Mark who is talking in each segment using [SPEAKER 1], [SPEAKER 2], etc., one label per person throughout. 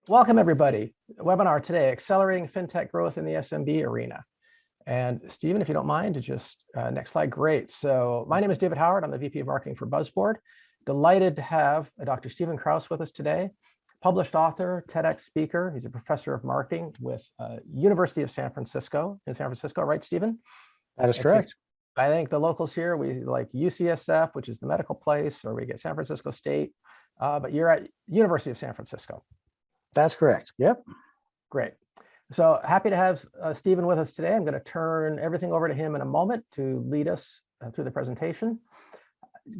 [SPEAKER 1] Welcome, everybody. Webinar today, Accelerating FinTech Growth in the SMB Arena. And Stephen, if you don't mind, just next slide. Great. So my name is David Howard. I'm the VP of Marketing for Buzzboard. Delighted to have Dr. Stephen Krause with us today. Published author, TEDx speaker. He's a professor of marketing with University of San Francisco in San Francisco, right, Stephen?
[SPEAKER 2] That is correct.
[SPEAKER 1] I think the locals here, we like UCSF, which is the medical place, or we get San Francisco State, but you're at University of San Francisco.
[SPEAKER 2] That's correct. Yep.
[SPEAKER 1] Great. So happy to have Stephen with us today. I'm going to turn everything over to him in a moment to lead us through the presentation.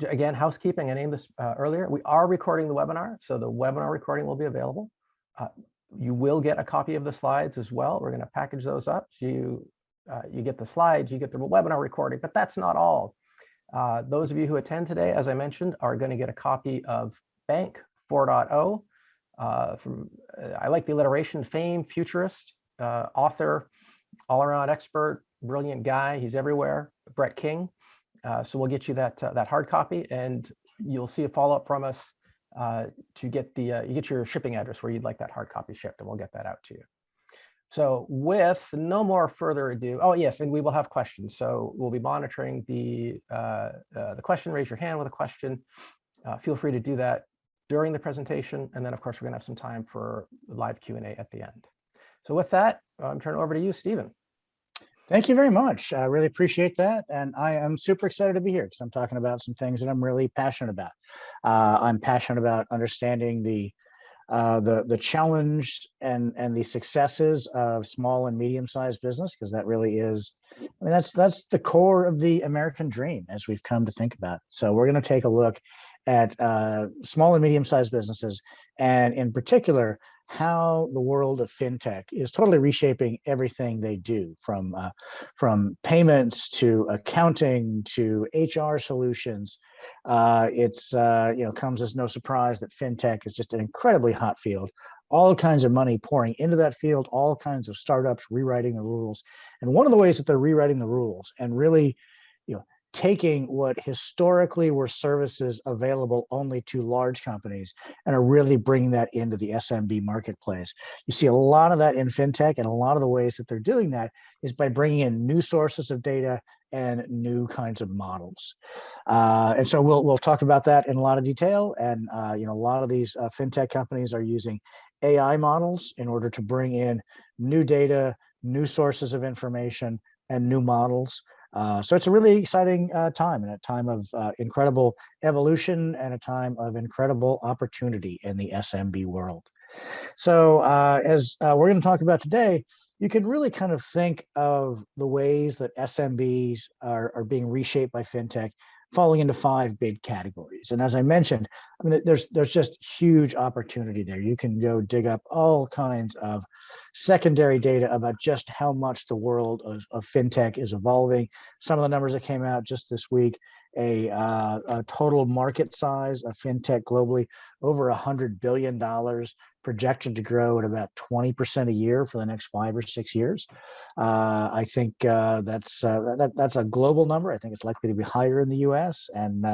[SPEAKER 1] Again, housekeeping, I named this earlier. We are recording the webinar, so the webinar recording will be available. You will get a copy of the slides as well. We're going to package those up. So you get the slides, you get the webinar recording, but that's not all. Those of you who attend today, as I mentioned, are going to get a copy of Bank 4.0. I like the alliteration, fame, futurist, author, all-around expert, brilliant guy. He's everywhere, Brett King. So we'll get you that hard copy, and you'll see a follow-up from us to get you get your shipping address where you'd like that hard copy shipped, and we'll get that out to you. So with no more further ado, oh yes, and we will have questions. So we'll be monitoring the question. Raise your hand with a question. Feel free to do that during the presentation, and then of course we're going to have some time for live Q&A at the end. So with that, I'm turning over to you, Stephen.
[SPEAKER 2] Thank you very much. I really appreciate that, and I am super excited to be here because I'm talking about some things that I'm really passionate about. I'm passionate about understanding the challenge and the successes of small and medium-sized business, because that really is, I mean, that's the core of the American dream as we've come to think about it. So we're going to take a look at small and medium-sized businesses, and in particular, how the world of fintech is totally reshaping everything they do, from payments to accounting to HR solutions. It's comes as no surprise that fintech is just an incredibly hot field. All kinds of money pouring into that field, all kinds of startups rewriting the rules. And one of the ways that they're rewriting the rules and really, taking what historically were services available only to large companies and are really bringing that into the SMB marketplace. You see a lot of that in fintech, and a lot of the ways that they're doing that is by bringing in new sources of data and new kinds of models. And so we'll talk about that in a lot of detail. And a lot of these fintech companies are using AI models in order to bring in new data, new sources of information, and new models. So it's a really exciting time, and a time of incredible evolution and a time of incredible opportunity in the SMB world. So as we're going to talk about today, you can really kind of think of the ways that SMBs are being reshaped by fintech, falling into 5 big categories. And as I mentioned, I mean, there's just huge opportunity there. You can go dig up all kinds of secondary data about just how much the world of fintech is evolving. Some of the numbers that came out just this week, a total market size of fintech globally, over $100 billion, projected to grow at about 20% a year for the next 5 or 6 years. I think that's a global number. I think it's likely to be higher in the U.S. And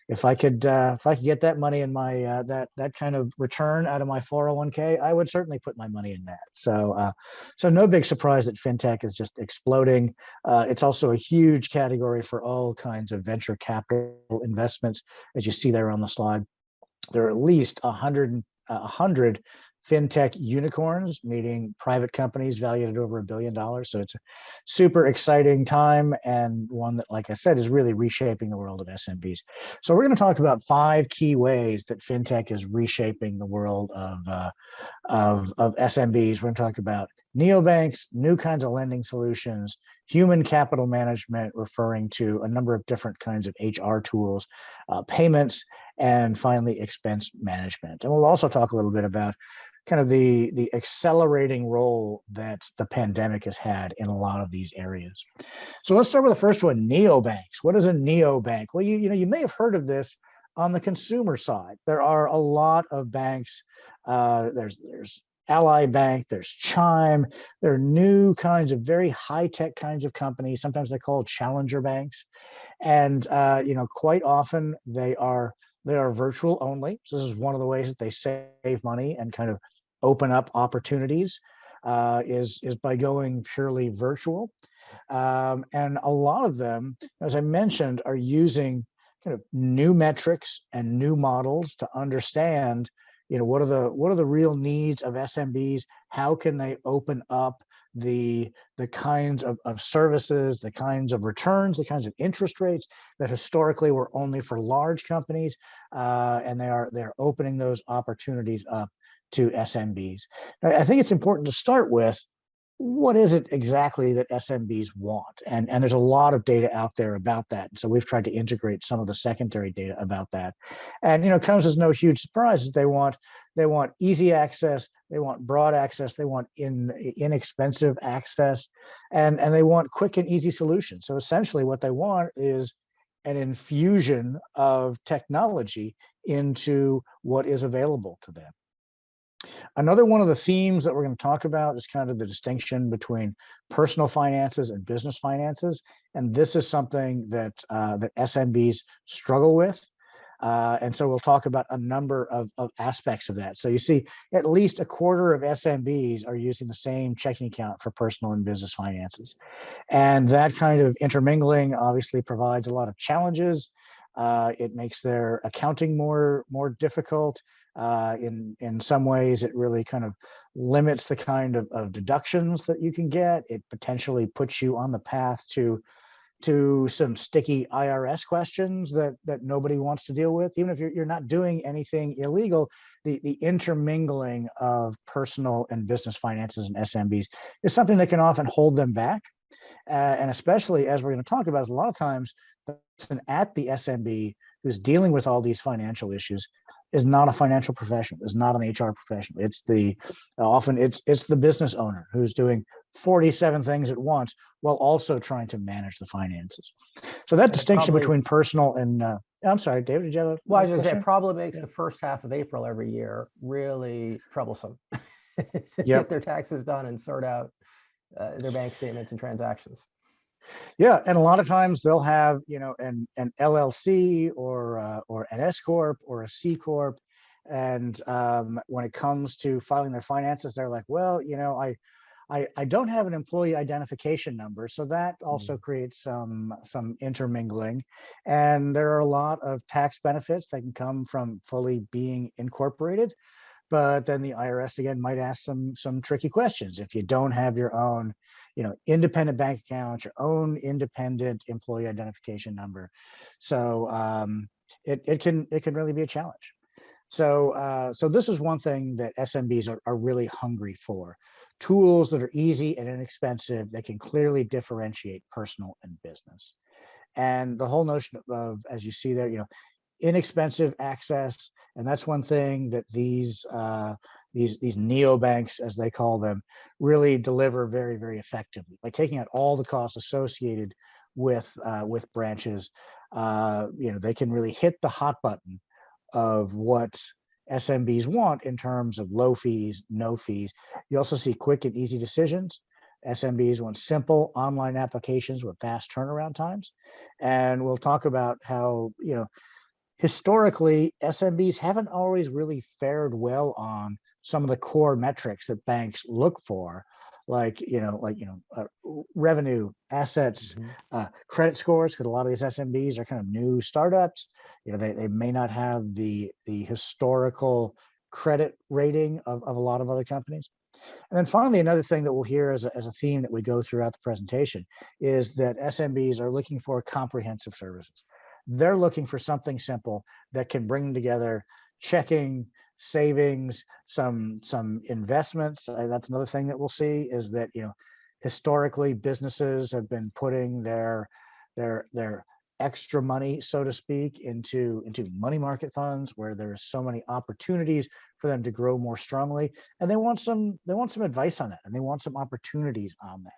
[SPEAKER 2] if I could get that money in my that kind of return out of my 401k, I would certainly put my money in that. So no big surprise that fintech is just exploding. It's also a huge category for all kinds of venture capital investments, as you see there on the slide. There are at least 100 fintech unicorns, meaning private companies valued at over $1 billion. So it's a super exciting time, and one that, like I said, is really reshaping the world of SMBs. So we're going to talk about 5 key ways that fintech is reshaping the world of SMBs. We're going to talk about neobanks, new kinds of lending solutions, human capital management, referring to a number of different kinds of HR tools, payments, and finally expense management. And we'll also talk a little bit about kind of the accelerating role that the pandemic has had in a lot of these areas. So let's start with the first one, neobanks. What is a neobank? Well, you may have heard of this on the consumer side. There are a lot of banks. There's Ally Bank, there's Chime. There are new kinds of very high-tech kinds of companies. Sometimes they're called challenger banks. And quite often they are virtual only. So this is one of the ways that they save money and kind of open up opportunities is by going purely virtual. And a lot of them, as I mentioned, are using kind of new metrics and new models to understand, what are the real needs of SMBs? How can they open up the kinds of services, the kinds of returns, the kinds of interest rates that historically were only for large companies, and they're opening those opportunities up to SMBs. I think it's important to start with, what is it exactly that SMBs want? And there's a lot of data out there about that. So we've tried to integrate some of the secondary data about that. And it comes as no huge surprise that they want easy access, they want broad access, they want inexpensive access, and they want quick and easy solutions. So essentially what they want is an infusion of technology into what is available to them. Another one of the themes that we're going to talk about is kind of the distinction between personal finances and business finances. And this is something that SMBs struggle with. And so we'll talk about a number of aspects of that. So you see, at least a quarter of SMBs are using the same checking account for personal and business finances. And that kind of intermingling obviously provides a lot of challenges. It makes their accounting more difficult. In some ways, it really kind of limits the kind of deductions that you can get. It potentially puts you on the path to some sticky IRS questions that nobody wants to deal with. Even if you're not doing anything illegal, the intermingling of personal and business finances and SMBs is something that can often hold them back. And especially, as we're going to talk about, is a lot of times the person at the SMB who's dealing with all these financial issues is not a financial professional, is not an HR professional. It's often it's the business owner who's doing 47 things at once while also trying to manage the finances. So that distinction between personal and I'm sorry, David, did you have a
[SPEAKER 1] Well, I was going to say,
[SPEAKER 2] question?
[SPEAKER 1] it probably makes the first half of April every year really troublesome to
[SPEAKER 2] Yep.
[SPEAKER 1] get their taxes done and sort out their bank statements and transactions.
[SPEAKER 2] Yeah, and a lot of times they'll have an LLC or an S corp or a C corp, and when it comes to filing their finances, they're like, well, I don't have an employee identification number, so that also creates some intermingling, and there are a lot of tax benefits that can come from fully being incorporated. But then the IRS again might ask some tricky questions if you don't have your own, independent bank account, your own independent employee identification number. So it can really be a challenge. So this is one thing that SMBs are really hungry for: tools that are easy and inexpensive that can clearly differentiate personal and business. And the whole notion of, as you see there, inexpensive access. And that's one thing that these neobanks, as they call them, really deliver very, very effectively by taking out all the costs associated with branches. They can really hit the hot button of what SMBs want in terms of low fees, no fees. You also see quick and easy decisions. SMBs want simple online applications with fast turnaround times. And we'll talk about how, historically, SMBs haven't always really fared well on some of the core metrics that banks look for, like revenue, assets, credit scores, because a lot of these SMBs are kind of new startups. They may not have the historical credit rating of a lot of other companies. And then finally, another thing that we'll hear as a theme that we go throughout the presentation is that SMBs are looking for comprehensive services. They're looking for something simple that can bring together checking, savings, some investments. That's another thing that we'll see is that historically businesses have been putting their extra money, so to speak, into money market funds where there's so many opportunities for them to grow more strongly, and they want some advice on that, and they want some opportunities on that.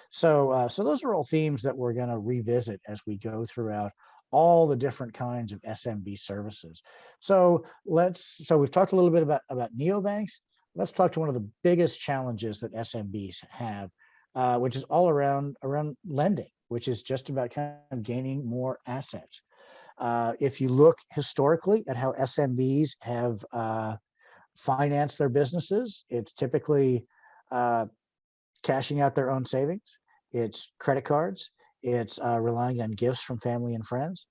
[SPEAKER 2] So those are all themes that we're going to revisit as we go throughout all the different kinds of SMB services. So we've talked a little bit about neobanks. Let's talk to one of the biggest challenges that SMBs have, which is all around lending, which is just about kind of gaining more assets. If you look historically at how SMBs have finance their businesses. It's typically cashing out their own savings. It's credit cards. It's relying on gifts from family and friends.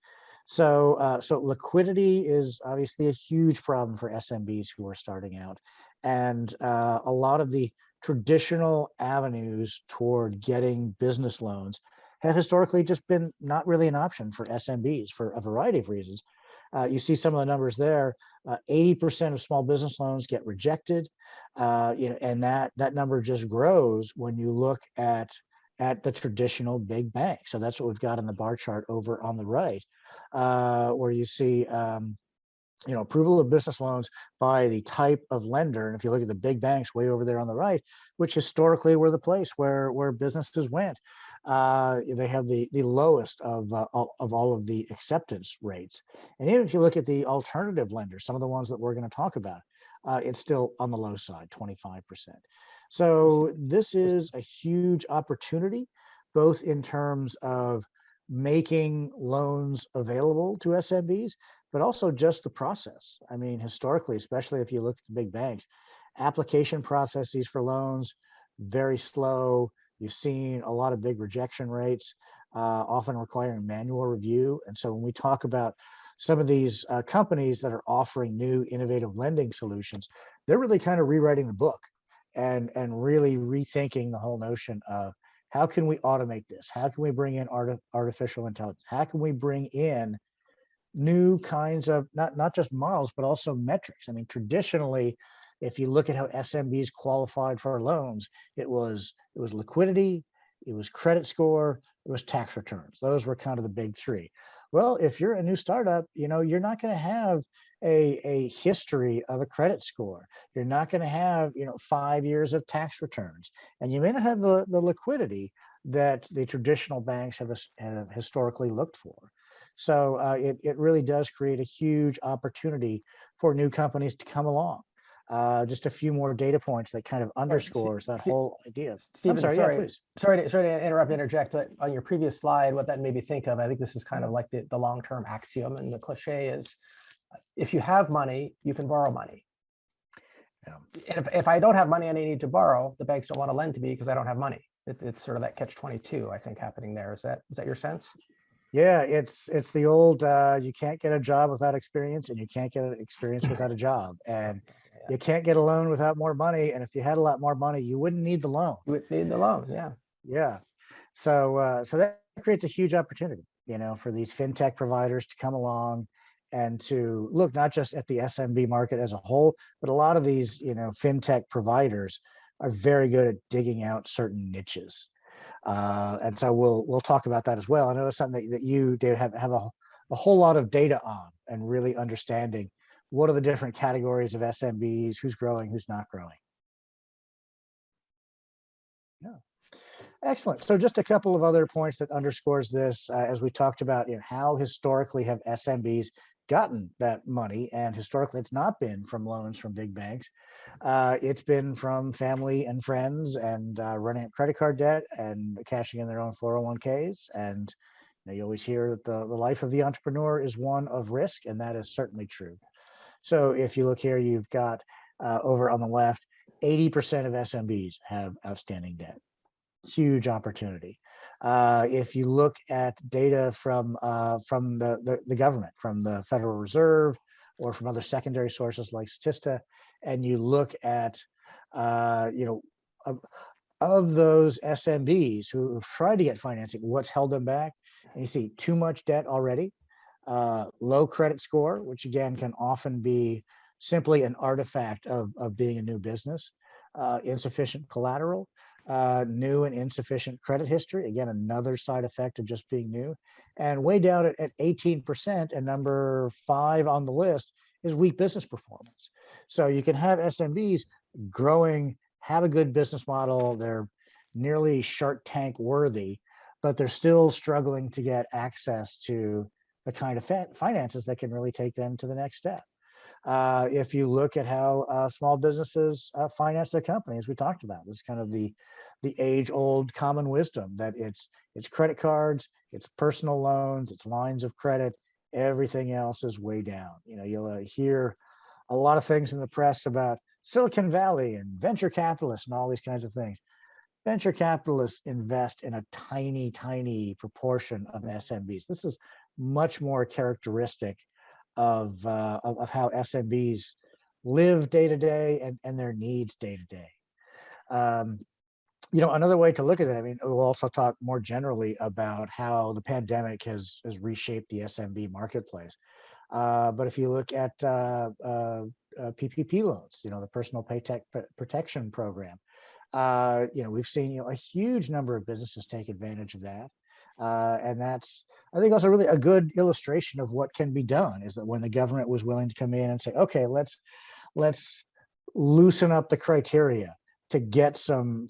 [SPEAKER 2] So liquidity is obviously a huge problem for SMBs who are starting out. And a lot of the traditional avenues toward getting business loans have historically just been not really an option for SMBs for a variety of reasons. You see some of the numbers there. 80% of small business loans get rejected, and that number just grows when you look at the traditional big banks. So that's what we've got in the bar chart over on the right, where you see approval of business loans by the type of lender. And if you look at the big banks way over there on the right, which historically were the place where businesses went, they have the lowest of all of the acceptance rates. And even if you look at the alternative lenders, some of the ones that we're going to talk about, it's still on the low side, 25%. So this is a huge opportunity, both in terms of making loans available to SMBs, but also just the process. I mean, historically, especially if you look at the big banks, application processes for loans, very slow. You've seen a lot of big rejection rates, often requiring manual review. And so when we talk about some of these companies that are offering new innovative lending solutions, they're really kind of rewriting the book and really rethinking the whole notion of how can we automate this? How can we bring in artificial intelligence? How can we bring in new kinds of not just models, but also metrics? I mean, traditionally, if you look at how SMBs qualified for loans, it was liquidity, it was credit score, it was tax returns. Those were kind of the big three. Well, if you're a new startup, you're not going to have a history of a credit score. You're not going to have 5 years of tax returns, and you may not have the liquidity that the traditional banks have historically looked for. So it really does create a huge opportunity for new companies to come along. Just a few more data points that kind of underscores that whole idea.
[SPEAKER 1] Stephen,
[SPEAKER 2] I'm sorry, yeah, please.
[SPEAKER 1] Sorry to interrupt, interject, but on your previous slide, what that made me think of, I think this is kind of like the long-term axiom, and the cliche is, if you have money, you can borrow money. Yeah. And if I don't have money and I need to borrow, the banks don't want to lend to me because I don't have money. It's sort of that catch-22, I think, happening there. Is that your sense?
[SPEAKER 2] Yeah, it's the old you can't get a job without experience, and you can't get an experience without a job, and you can't get a loan without more money. And if you had a lot more money, you wouldn't need the loan.
[SPEAKER 1] You would need the loan, yeah.
[SPEAKER 2] Yeah. So that creates a huge opportunity, for these fintech providers to come along and to look not just at the SMB market as a whole, but a lot of these, fintech providers are very good at digging out certain niches. And so we'll talk about that as well. I know it's something that you, David, have a whole lot of data on, and really understanding what are the different categories of SMBs, who's growing, who's not growing. Yeah, excellent. So just a couple of other points that underscores this, as we talked about, how historically have SMBs gotten that money, and historically it's not been from loans from big banks. It's been from family and friends, and running up credit card debt and cashing in their own 401ks. And you always hear that the life of the entrepreneur is one of risk, and that is certainly true. So if you look here, you've got over on the left, 80% of SMBs have outstanding debt. Huge opportunity. If you look at data from the government, from the Federal Reserve, or from other secondary sources like Statista, and you look at of those SMBs who have tried to get financing, what's held them back? And you see too much debt already, low credit score, which again can often be simply an artifact of being a new business, insufficient collateral, new and insufficient credit history, again, another side effect of just being new. And way down at 18%, and number 5 on the list is weak business performance. So you can have SMBs growing, have a good business model, they're nearly Shark Tank worthy, but they're still struggling to get access to the kind of finances that can really take them to the next step. If you look at how small businesses finance their companies, we talked about this, kind of the age-old common wisdom that it's credit cards, it's personal loans, it's lines of credit, everything else is way down. You'll hear a lot of things in the press about Silicon Valley and venture capitalists and all these kinds of things. Venture capitalists invest in a tiny, tiny proportion of SMBs. This is much more characteristic of how SMBs live day to day and their needs day to day. Another way to look at it, I mean, we'll also talk more generally about how the pandemic has reshaped the SMB marketplace. But if you look at PPP loans, the Personal Paycheck Protection Program, we've seen a huge number of businesses take advantage of that, and that's, I think, also really a good illustration of what can be done. Is that when the government was willing to come in and say, okay, let's loosen up the criteria to get some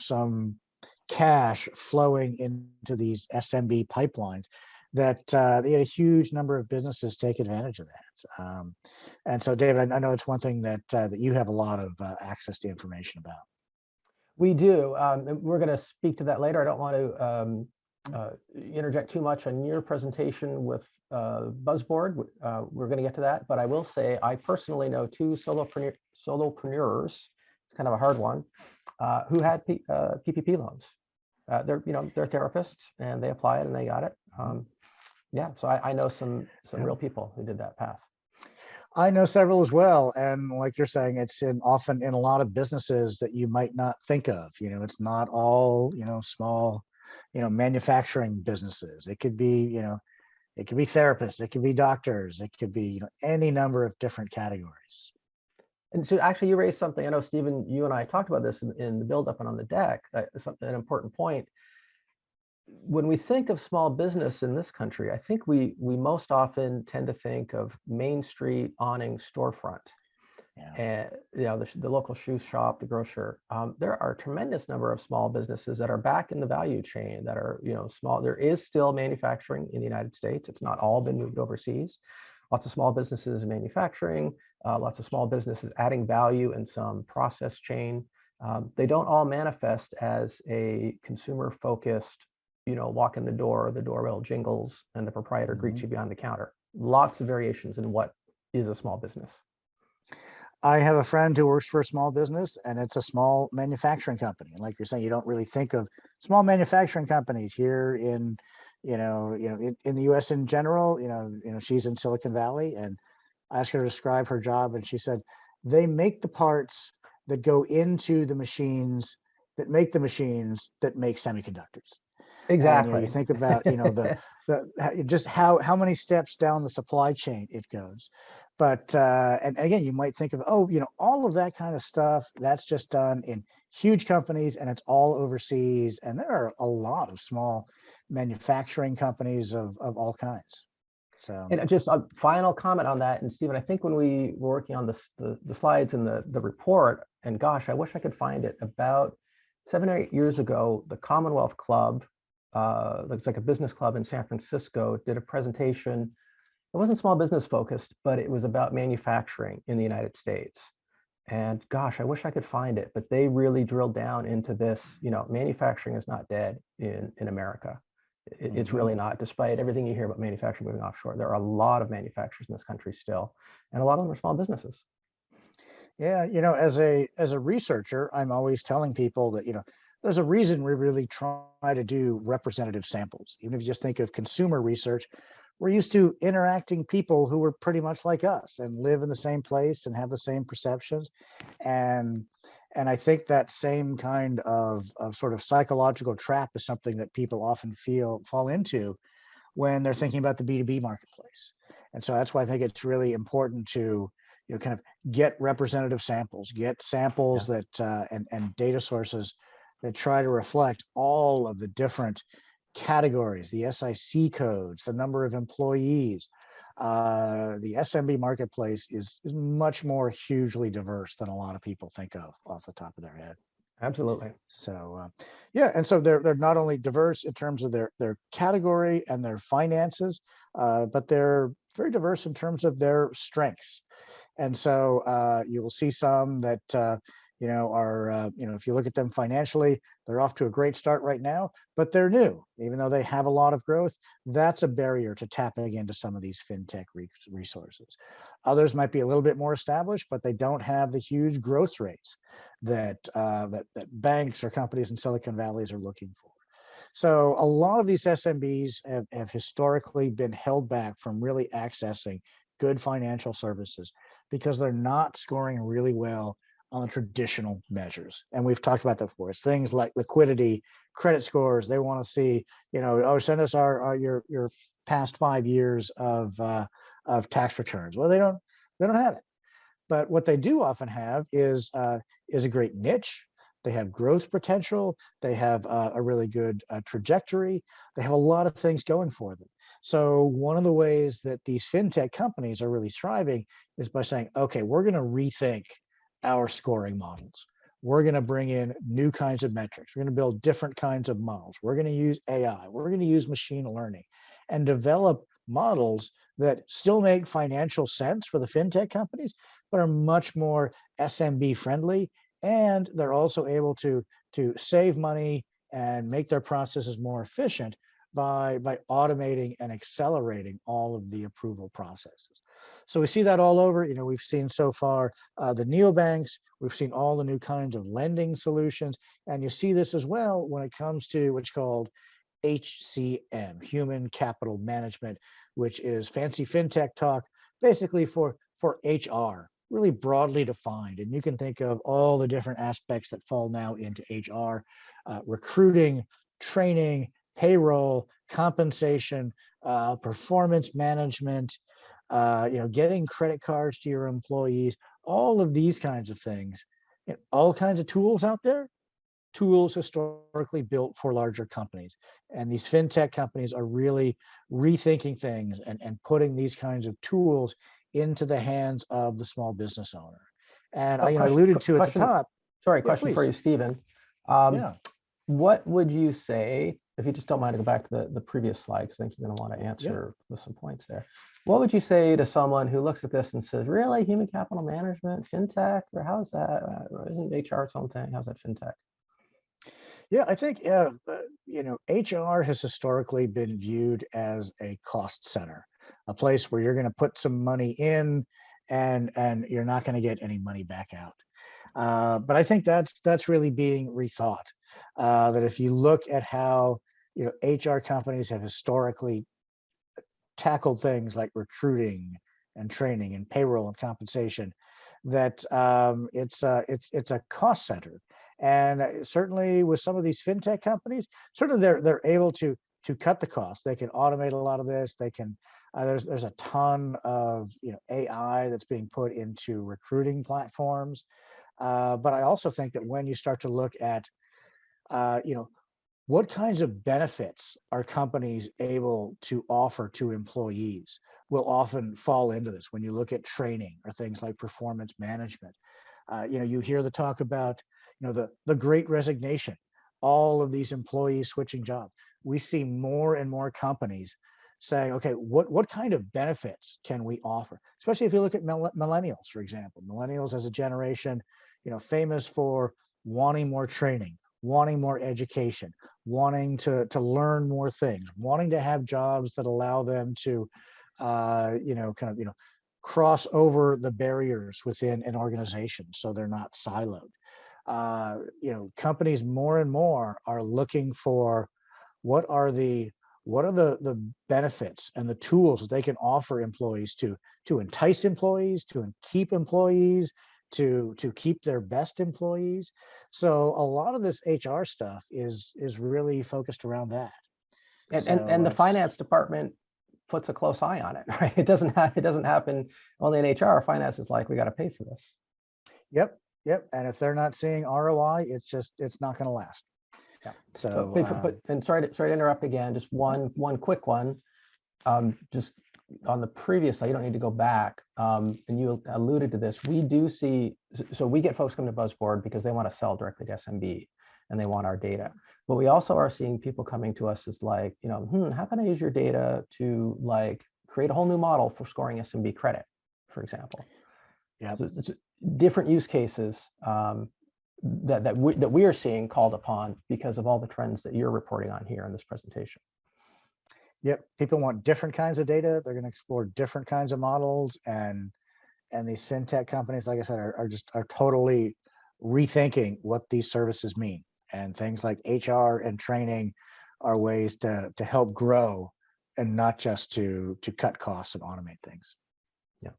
[SPEAKER 2] cash flowing into these SMB pipelines, that they had a huge number of businesses take advantage of that. And so, David, I know it's one thing that you have a lot of access to information about.
[SPEAKER 1] We do. And we're going to speak to that later. I don't want to interject too much on your presentation with Buzzboard. We're going to get to that, but I will say I personally know two solopreneurs. It's kind of a hard one, who had PPP loans. They're therapists, and they apply it and they got it. Yeah, so I know some real people who did that path.
[SPEAKER 2] I know several as well, and like you're saying, it's often in a lot of businesses that you might not think of. It's not all small, manufacturing businesses. It could be it could be therapists, it could be doctors, it could be any number of different categories.
[SPEAKER 1] And so actually you raised something, I know, Stephen, you and I talked about this in the build-up and on the deck, an important point. When we think of small business in this country, I think we most often tend to think of Main Street awning storefront. Yeah. And the local shoe shop, the grocer. There are a tremendous number of small businesses that are back in the value chain that are small. There is still manufacturing in the United States. It's not all been moved overseas. Lots of small businesses in manufacturing, lots of small businesses adding value in some process chain. They don't all manifest as a consumer-focused, walk in the doorbell jingles, and the proprietor greets you behind the counter. Lots of variations in what is a small business.
[SPEAKER 2] I have a friend who works for a small business, and it's a small manufacturing company. And like you're saying, you don't really think of small manufacturing companies here in the U.S. in general. She's in Silicon Valley, and I asked her to describe her job, and she said they make the parts that go into the machines that make the machines that make semiconductors.
[SPEAKER 1] Exactly.
[SPEAKER 2] And you think about just how many steps down the supply chain it goes. But and again, you might think of all of that kind of stuff that's just done in huge companies, and it's all overseas. And there are a lot of small manufacturing companies of all kinds. So,
[SPEAKER 1] and just a final comment on that. And Stephen, I think when we were working on the slides and the report, and gosh, I wish I could find it, about 7 or 8 years ago, the Commonwealth Club, looks like a business club in San Francisco, did a presentation. It wasn't small business focused, but it was about manufacturing in the United States. And gosh, I wish I could find it, but they really drilled down into this. Manufacturing is not dead in America. It's really not, despite everything you hear about manufacturing moving offshore. There are a lot of manufacturers in this country still, and a lot of them are small businesses.
[SPEAKER 2] Yeah, as a researcher, I'm always telling people that there's a reason we really try to do representative samples. Even if you just think of consumer research, we're used to interacting people who are pretty much like us and live in the same place and have the same perceptions. And I think that same kind of sort of psychological trap is something that people often fall into when they're thinking about the B2B marketplace. And so that's why I think it's really important to kind of get representative samples, get samples that and data sources that try to reflect all of the different categories, the SIC codes, the number of employees. The SMB marketplace is much more hugely diverse than a lot of people think of off the top of their head.
[SPEAKER 1] Absolutely.
[SPEAKER 2] So and so they're not only diverse in terms of their category and their finances, but they're very diverse in terms of their strengths. And so you will see some that are, if you look at them financially, they're off to a great start right now, but they're new. Even though they have a lot of growth, that's a barrier to tapping into some of these fintech resources. Others might be a little bit more established, but they don't have the huge growth rates that banks or companies in Silicon Valleys are looking for. So a lot of these SMBs have historically been held back from really accessing good financial services because they're not scoring really well on the traditional measures. And we've talked about that before. It's things like liquidity, credit scores. They want to see, oh, send us your past 5 years of tax returns. Well, they don't have it. But what they do often have is a great niche. They have growth potential. They have a really good trajectory. They have a lot of things going for them. So one of the ways that these fintech companies are really thriving is by saying, okay, we're going to rethink our scoring models. We're going to bring in new kinds of metrics. We're going to build different kinds of models. We're going to use AI. We're going to use machine learning and develop models that still make financial sense for the fintech companies, but are much more SMB friendly. And they're also able to save money and make their processes more efficient by automating and accelerating all of the approval processes. So we see that all over. We've seen so far the neobanks. We've seen all the new kinds of lending solutions, and you see this as well when it comes to what's called HCM, human capital management, which is fancy fintech talk, basically for HR, really broadly defined. And you can think of all the different aspects that fall now into HR: recruiting, training, payroll, compensation, performance management, getting credit cards to your employees, all of these kinds of things, all kinds of tools out there, tools historically built for larger companies. And these fintech companies are really rethinking things and putting these kinds of tools into the hands of the small business owner. And I alluded to at the top.
[SPEAKER 1] Sorry, question for you, Stephen.
[SPEAKER 2] Yeah.
[SPEAKER 1] What would you say, if you just don't mind to go back to the previous slide, because I think you're going to want to answer with some points there. What would you say to someone who looks at this and says, really, human capital management, fintech, or how's that? Isn't HR its own thing? How's that fintech?
[SPEAKER 2] Yeah, I think HR has historically been viewed as a cost center, a place where you're going to put some money in and you're not going to get any money back out. But I think that's really being rethought. That if you look at how HR companies have historically tackled things like recruiting and training and payroll and compensation, that it's a cost center. And certainly with some of these fintech companies, certainly they're able to cut the cost. They can automate a lot of this. They can there's a ton of AI that's being put into recruiting platforms. But I also think that when you start to look at what kinds of benefits are companies able to offer to employees will often fall into this. When you look at training or things like performance management, you hear the talk about the Great Resignation, all of these employees switching jobs. We see more and more companies saying, okay, what kind of benefits can we offer? Especially if you look at millennials, for example. Millennials as a generation, famous for wanting more training, wanting more education, wanting to learn more things, wanting to have jobs that allow them to, cross over the barriers within an organization so they're not siloed. Companies more and more are looking for what are the benefits and the tools that they can offer employees to entice employees, to keep employees, to keep their best employees. So a lot of this HR stuff is really focused around that.
[SPEAKER 1] And the finance department puts a close eye on it, right? It doesn't happen only in HR. Finance is like, we got to pay for this.
[SPEAKER 2] Yep. And if they're not seeing ROI, it's not going to last.
[SPEAKER 1] Yeah. And sorry to interrupt again. Just one quick one. Just on the previous slide, you don't need to go back. And you alluded to this. We do see, so we get folks come to BuzzBoard because they want to sell directly to SMB and they want our data. But we also are seeing people coming to us as like, how can I use your data to like create a whole new model for scoring SMB credit, for example?
[SPEAKER 2] Yeah.
[SPEAKER 1] So it's different use cases. that we are seeing called upon because of all the trends that you're reporting on here in this presentation.
[SPEAKER 2] Yep, people want different kinds of data. They're going to explore different kinds of models, and these fintech companies, like I said, are totally rethinking what these services mean. And things like HR and training are ways to help grow, and not just to cut costs and automate things.
[SPEAKER 1] Yeah.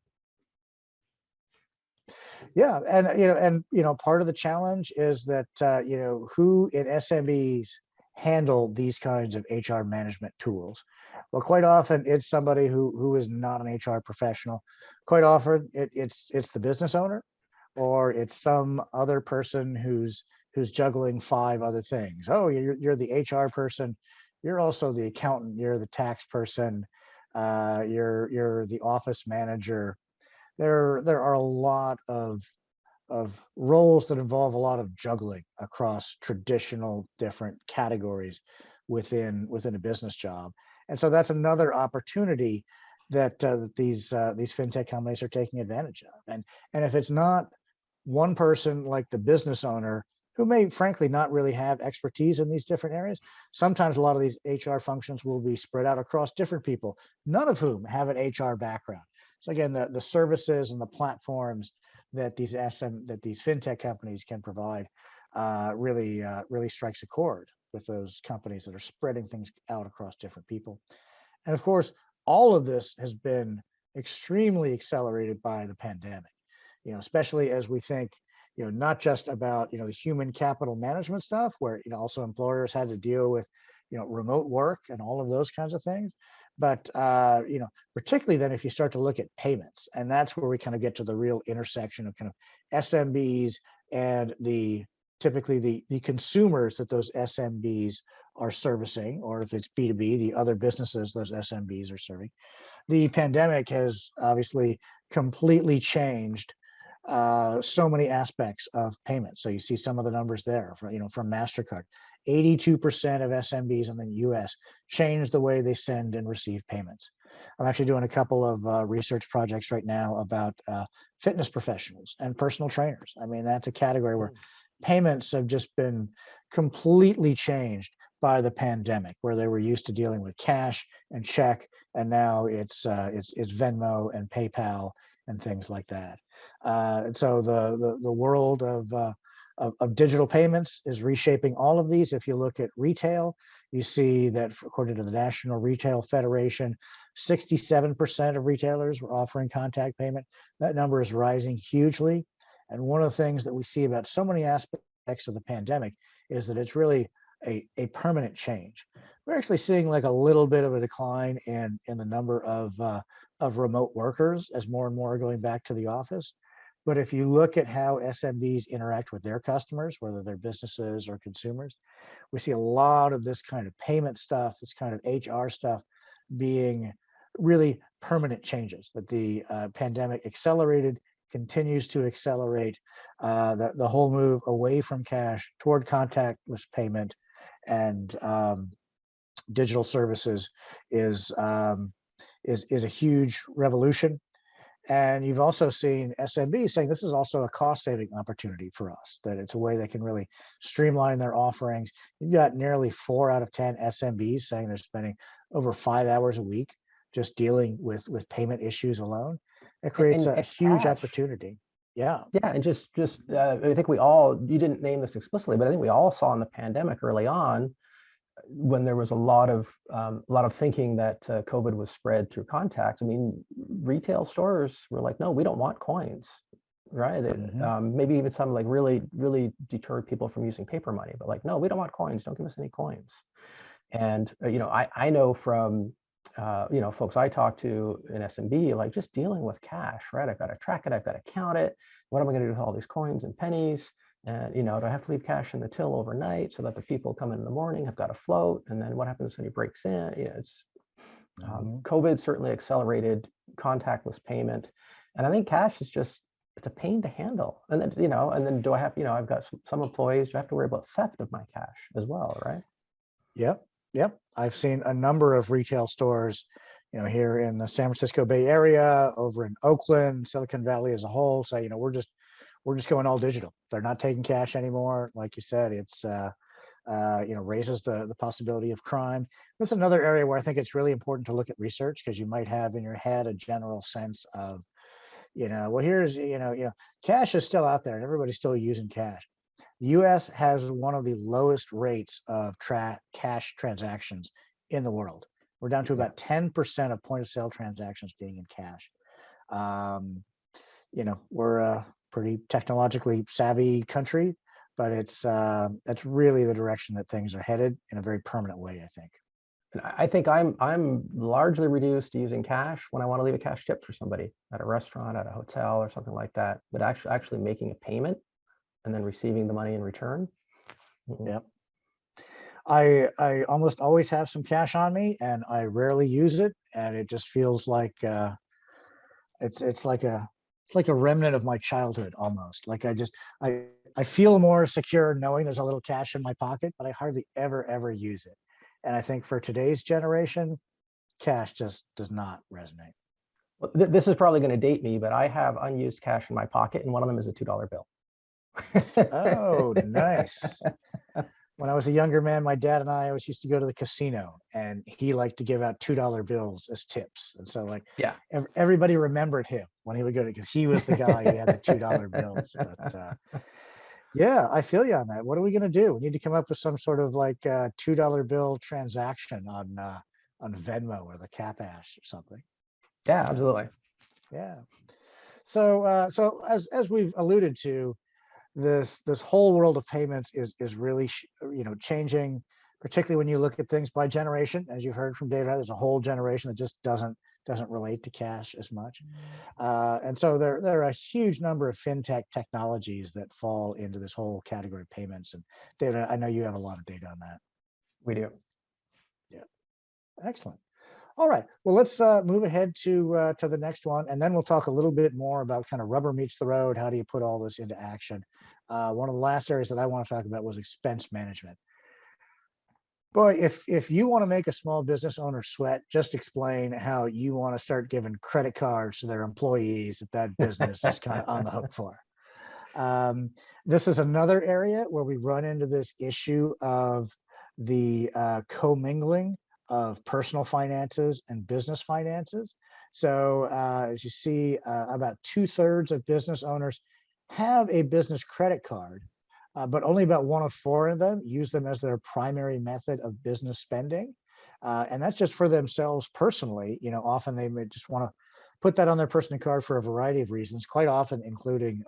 [SPEAKER 2] Yeah, and part of the challenge is that who in SMEs handle these kinds of HR management tools. Well, quite often it's somebody who is not an HR professional. Quite often it's the business owner, or it's some other person who's juggling 5 other things. Oh, you're the HR person. You're also the accountant. You're the tax person. You're the office manager. There are a lot of roles that involve a lot of juggling across traditional different categories within a business job. And so that's another opportunity that these fintech companies are taking advantage of. And if it's not one person like the business owner, who may frankly not really have expertise in these different areas, sometimes a lot of these HR functions will be spread out across different people, none of whom have an HR background. So again, the services and the platforms that these fintech companies can provide really strikes a chord with those companies that are spreading things out across different people. And of course, all of this has been extremely accelerated by the pandemic, especially as we think, not just about, the human capital management stuff, where, also employers had to deal with, remote work and all of those kinds of things. But, particularly then if you start to look at payments, and that's where we kind of get to the real intersection of kind of SMBs and typically the consumers that those SMBs are servicing, or if it's B2B, the other businesses those SMBs are serving. The pandemic has obviously completely changed so many aspects of payments. So you see some of the numbers there from MasterCard. 82% of SMBs in the US changed the way they send and receive payments. I'm actually doing a couple of research projects right now about fitness professionals and personal trainers. I mean, that's a category where payments have just been completely changed by the pandemic, where they were used to dealing with cash and check, and now it's Venmo and PayPal and things like that. And so the world of digital payments is reshaping all of these. If you look at retail, you see that according to the National Retail Federation, 67% of retailers were offering contact payment. That number is rising hugely. And one of the things that we see about so many aspects of the pandemic is that it's really a permanent change. We're actually seeing like a little bit of a decline in the number of remote workers as more and more are going back to the office. But if you look at how SMBs interact with their customers, whether they're businesses or consumers, we see a lot of this kind of payment stuff, this kind of HR stuff being really permanent changes that the pandemic accelerated, continues to accelerate. The whole move away from cash toward contactless payment and digital services is a huge revolution. And you've also seen SMBs saying this is also a cost-saving opportunity for us, that it's a way they can really streamline their offerings. You've got nearly 4 out of 10 SMBs saying they're spending over 5 hours a week just dealing with payment issues alone. It creates a huge
[SPEAKER 1] cash.
[SPEAKER 2] opportunity. Yeah.
[SPEAKER 1] Yeah, and just I think we all, you didn't name this explicitly, but I think we all saw in the pandemic early on, when there was a lot of thinking that COVID was spread through contact. I mean, retail stores were like, no, we don't want coins, right? Maybe even some like really deterred people from using paper money, but like, no, we don't want coins. Don't give us any coins. And I know from folks I talk to in SMB, like just dealing with cash, right? I've got to track it. I've got to count it. What am I going to do with all these coins and pennies? And, do I have to leave cash in the till overnight so that the people come in the morning have got a float? And then what happens when he breaks in? It's COVID certainly accelerated contactless payment. And I think cash is just, it's a pain to handle. And then, do I have, I've got some employees who have to worry about theft of my cash as well, right?
[SPEAKER 2] Yep. I've seen a number of retail stores, here in the San Francisco Bay Area, over in Oakland, Silicon Valley as a whole. So, we're we're just going all digital. They're not taking cash anymore. Like you said, it's raises the possibility of crime. That's another area where I think it's really important to look at research, because you might have in your head a general sense of, well, here's, cash is still out there and everybody's still using cash. The US has one of the lowest rates of cash transactions in the world. We're down to about 10% of point of sale transactions being in cash. We're a pretty technologically savvy country, but that's really the direction that things are headed in a very permanent way, I think.
[SPEAKER 1] And I think I'm largely reduced to using cash when I want to leave a cash tip for somebody at a restaurant, at a hotel, or something like that. But actually making a payment and then receiving the money in return.
[SPEAKER 2] Yep. I almost always have some cash on me, and I rarely use it, and it just feels like it's like a remnant of my childhood almost. Like I feel more secure knowing there's a little cash in my pocket, but I hardly ever use it. And I think for today's generation, cash just does not resonate.
[SPEAKER 1] Well, this is probably going to date me, but I have unused cash in my pocket, and one of them is a $2 bill.
[SPEAKER 2] Oh, nice. When I was a younger man, my dad and I always used to go to the casino, and he liked to give out $2 bills as tips. And so everybody remembered him when he would go to, because he was the guy who had the $2 bills. But yeah, I feel you on that. What are we going to do? We need to come up with some sort of like $2 bill transaction on Venmo or the Cap Ash or something.
[SPEAKER 1] Yeah, absolutely.
[SPEAKER 2] Yeah. So as we've alluded to, this whole world of payments is really changing, particularly when you look at things by generation. As you heard from David, there's a whole generation that just doesn't relate to cash as much, and so there are a huge number of fintech technologies that fall into this whole category of payments. And David, I know you have a lot of data on that.
[SPEAKER 1] We do.
[SPEAKER 2] Yeah, excellent. All right, well, let's move ahead to the next one, and then we'll talk a little bit more about kind of rubber meets the road. How do you put all this into action? One of the last areas that I want to talk about was expense management. Boy, if you want to make a small business owner sweat, just explain how you want to start giving credit cards to their employees that business is kind of on the hook for. This is another area where we run into this issue of the commingling of personal finances and business finances. So as you see, about 2/3 of business owners have a business credit card, but only about 1 of 4 of them use them as their primary method of business spending. And that's just for themselves personally. Often they may just want to put that on their personal card for a variety of reasons, quite often including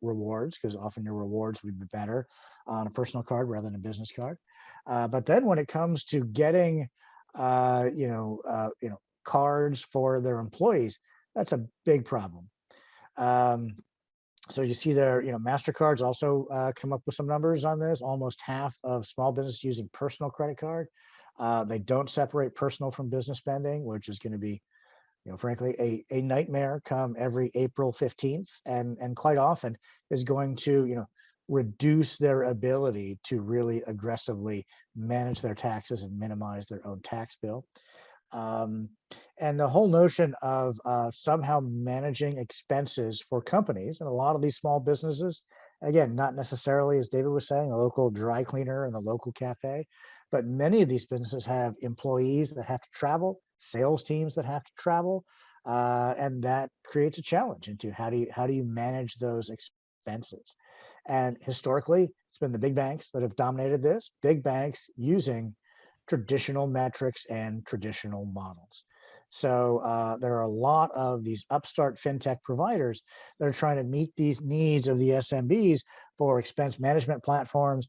[SPEAKER 2] rewards, because often your rewards would be better on a personal card rather than a business card. But then when it comes to getting cards for their employees, that's a big problem. So you see there, MasterCards also come up with some numbers on this. Almost half of small business using personal credit card. They don't separate personal from business spending, which is going to be, frankly, a nightmare come every April 15th, and quite often is going to, reduce their ability to really aggressively manage their taxes and minimize their own tax bill. And the whole notion of somehow managing expenses for companies, and a lot of these small businesses, again, not necessarily, as David was saying, a local dry cleaner and the local cafe, but many of these businesses have employees that have to travel, sales teams that have to travel, and that creates a challenge into how do you manage those expenses. And historically, it's been the big banks that have dominated this, big banks using traditional metrics and traditional models. So there are a lot of these upstart fintech providers that are trying to meet these needs of the SMBs for expense management platforms,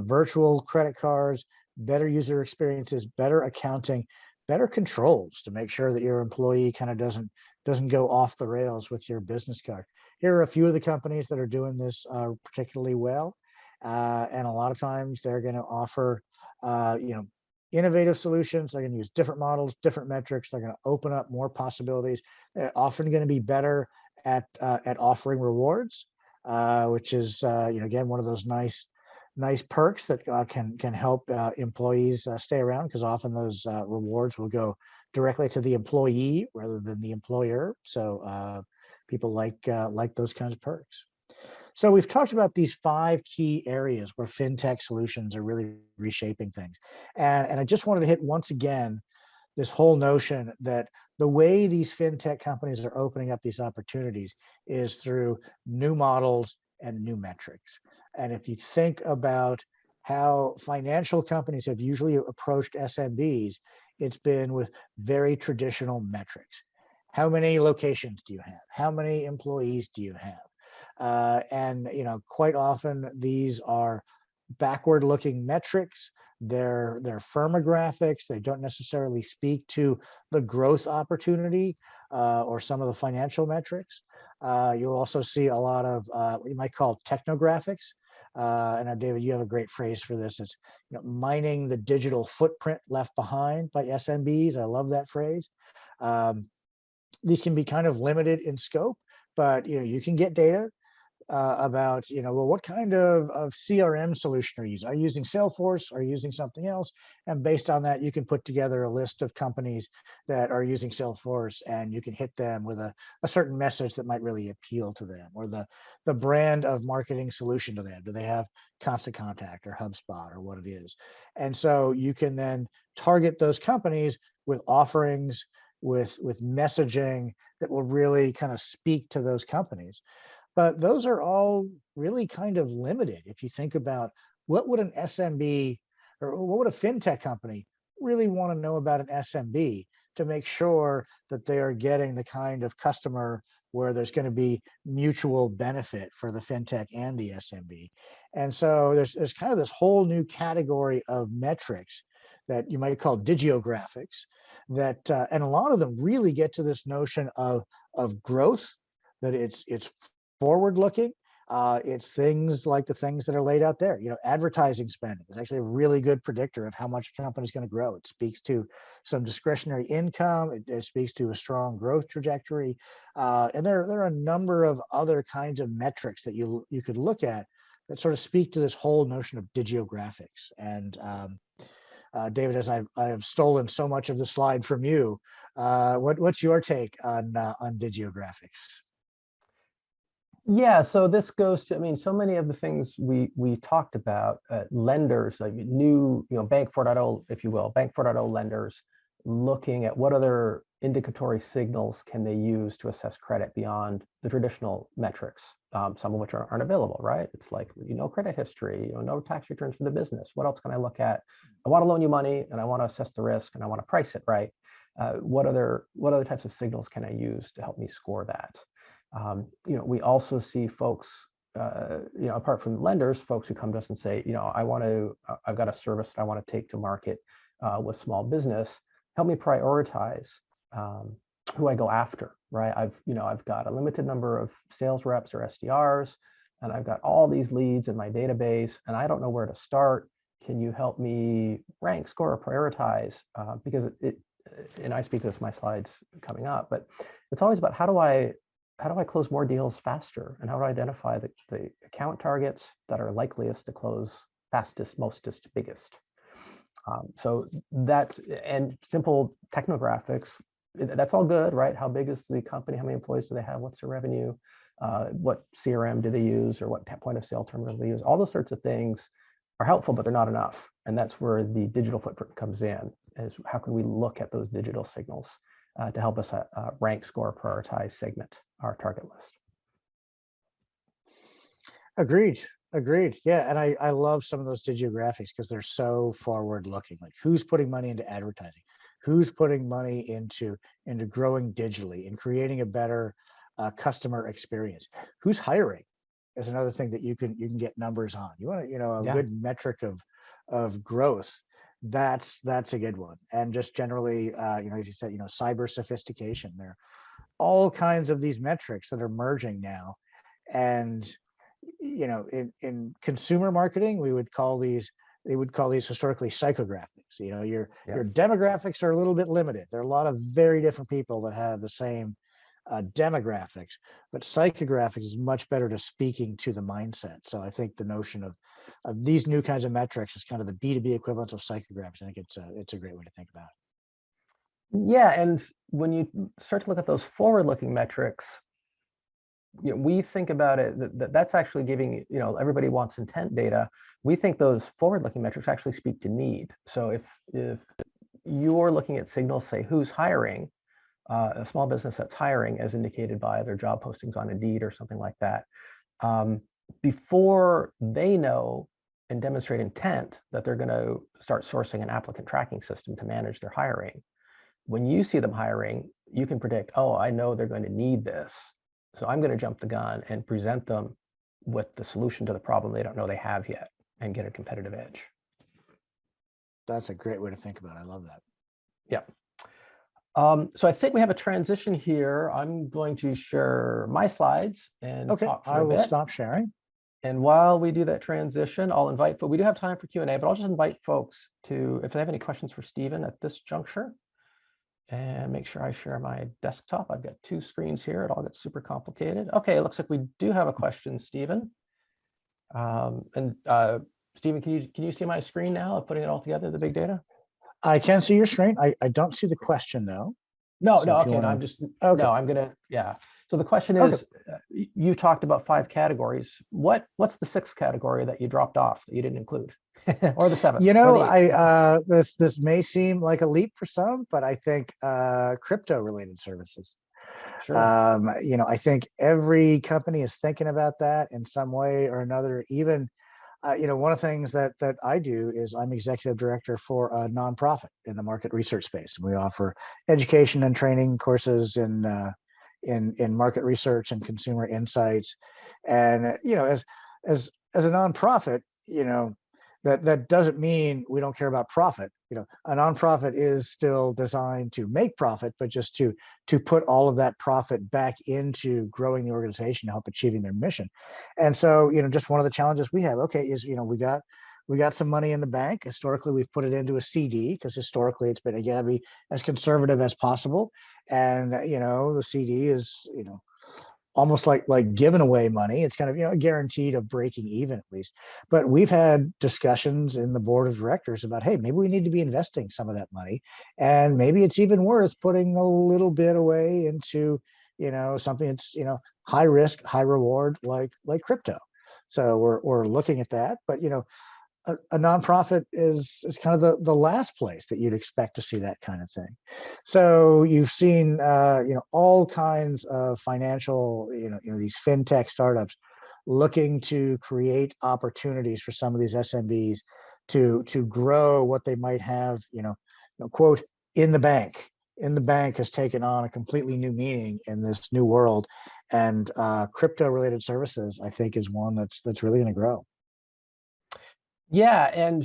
[SPEAKER 2] virtual credit cards, better user experiences, better accounting, better controls to make sure that your employee kind of doesn't go off the rails with your business card. Here are a few of the companies that are doing this particularly well, and a lot of times they're going to offer, innovative solutions. They're going to use different models, different metrics. They're going to open up more possibilities. They're often going to be better at offering rewards, which is again one of those nice perks that can help employees stay around, because often those rewards will go directly to the employee rather than the employer. So people like those kinds of perks. So we've talked about these 5 key areas where fintech solutions are really reshaping things. And I just wanted to hit once again this whole notion that the way these fintech companies are opening up these opportunities is through new models and new metrics. And if you think about how financial companies have usually approached SMBs, it's been with very traditional metrics. How many locations do you have? How many employees do you have? And quite often these are backward-looking metrics. They're firmographics. They don't necessarily speak to the growth opportunity or some of the financial metrics. You'll also see a lot of what you might call technographics. And David, you have a great phrase for this. It's mining the digital footprint left behind by SMBs. I love that phrase. These can be kind of limited in scope, but you can get data about, well, what kind of CRM solution are you using? Are you using Salesforce? Are you using something else? And based on that, you can put together a list of companies that are using Salesforce, and you can hit them with a certain message that might really appeal to them, or the brand of marketing solution to them. Do they have Constant Contact or HubSpot or what it is? And so you can then target those companies with offerings, with messaging that will really kind of speak to those companies. But those are all really kind of limited. If you think about what would an SMB or what would a fintech company really want to know about an SMB to make sure that they are getting the kind of customer where there's going to be mutual benefit for the fintech and the SMB. And so there's kind of this whole new category of metrics that you might call digiographics that and a lot of them really get to this notion of growth, that it's forward looking. It's things like the things that are laid out there. Advertising spending is actually a really good predictor of how much a company is going to grow. It speaks to some discretionary income. It speaks to a strong growth trajectory. And there are a number of other kinds of metrics that you could look at that sort of speak to this whole notion of digiographics. And David, as I have stolen so much of the slide from you, what's your take on digiographics?
[SPEAKER 1] Yeah, so this goes to, I mean, so many of the things we talked about, lenders, like new, Bank 4.0, if you will, Bank 4.0 lenders looking at what other indicatory signals can they use to assess credit beyond the traditional metrics, some of which aren't available, right? It's like, credit history, no tax returns for the business. What else can I look at? I want to loan you money and I want to assess the risk and I want to price it right. What other types of signals can I use to help me score that? We also see folks, apart from lenders, folks who come to us and say, I've got a service that I want to take to market with small business. Help me prioritize who I go after, right? I've got a limited number of sales reps or SDRs, and I've got all these leads in my database, and I don't know where to start. Can you help me rank, score, or prioritize? Because and I speak to this, my slides coming up, but it's always about how do I close more deals faster? And how do I identify the account targets that are likeliest to close fastest, mostest, biggest? So and simple technographics, that's all good, right? How big is the company? How many employees do they have? What's their revenue? What CRM do they use, or what point of sale terminal do they use? All those sorts of things are helpful, but they're not enough. And that's where the digital footprint comes in, is how can we look at those digital signals to help us rank, score, prioritize, segment our target list.
[SPEAKER 2] Agreed. Yeah, and I love some of those digiographics because they're so forward looking. Like, who's putting money into advertising? Who's putting money into growing digitally and creating a better customer experience? Who's hiring is another thing that you can get numbers on. You want a good metric of growth. That's a good one. And just generally, as you said, cyber sophistication. There are all kinds of these metrics that are merging now. And in consumer marketing, they would call these historically psychographics. Your demographics are a little bit limited. There are a lot of very different people that have the same demographics, but psychographics is much better to speaking to the mindset. So I think the notion of these new kinds of metrics is kind of the B2B equivalent of psychographics. I think it's a great way to think about it.
[SPEAKER 1] Yeah, and when you start to look at those forward-looking metrics, we think about it that's actually giving, everybody wants intent data. We think those forward-looking metrics actually speak to need. So if you're looking at signals, say who's hiring, a small business that's hiring as indicated by their job postings on Indeed or something like that, before they know and demonstrate intent that they're going to start sourcing an applicant tracking system to manage their hiring, when you see them hiring, you can predict, oh, I know they're going to need this, so I'm going to jump the gun and present them with the solution to the problem they don't know they have yet and get a competitive edge.
[SPEAKER 2] That's a great way to think about it. I love that.
[SPEAKER 1] Yeah. So I think we have a transition here. I'm going to share my slides and talk for a bit.
[SPEAKER 2] I will stop sharing.
[SPEAKER 1] And while we do that transition, I'll invite, but we do have time for Q&A, but I'll just invite folks to, if they have any questions for Stephen at this juncture, and make sure I share my desktop. I've got two screens here. It all gets super complicated. Okay, it looks like we do have a question, Stephen. Stephen, can you see my screen now of putting it all together, the big data?
[SPEAKER 2] I can see your screen. I don't see the question though.
[SPEAKER 1] No,
[SPEAKER 2] So
[SPEAKER 1] no,
[SPEAKER 2] if you
[SPEAKER 1] okay,
[SPEAKER 2] wanna-
[SPEAKER 1] no, I'm just,
[SPEAKER 2] Okay.
[SPEAKER 1] no, I'm gonna, yeah. So the question is, you talked about 5 categories. What's the 6th category that you dropped off that you didn't include? Or the 7th?
[SPEAKER 2] You know,
[SPEAKER 1] or the 8th?
[SPEAKER 2] this may seem like a leap for some, but I think crypto related services.
[SPEAKER 1] Sure.
[SPEAKER 2] I think every company is thinking about that in some way or another. Even one of the things that I do is I'm executive director for a nonprofit in the market research space. We offer education and training courses in market research and consumer insights. And as a nonprofit, that doesn't mean we don't care about profit. A nonprofit is still designed to make profit, but just to put all of that profit back into growing the organization to help achieving their mission. And so, just one of the challenges we have, is we got some money in the bank. Historically, we've put it into a CD because historically it's been, again, be as conservative as possible. And the CD is almost like giving away money. It's kind of guaranteed of breaking even at least. But we've had discussions in the board of directors about, hey, maybe we need to be investing some of that money, and maybe it's even worth putting a little bit away into something that's high risk, high reward, like crypto. So we're looking at that. But a nonprofit is kind of the last place that you'd expect to see that kind of thing. So you've seen all kinds of financial these fintech startups looking to create opportunities for some of these SMBs to grow what they might have quote in the bank. In the bank has taken on a completely new meaning in this new world, and crypto related services I think is one that's really going to grow.
[SPEAKER 1] Yeah, and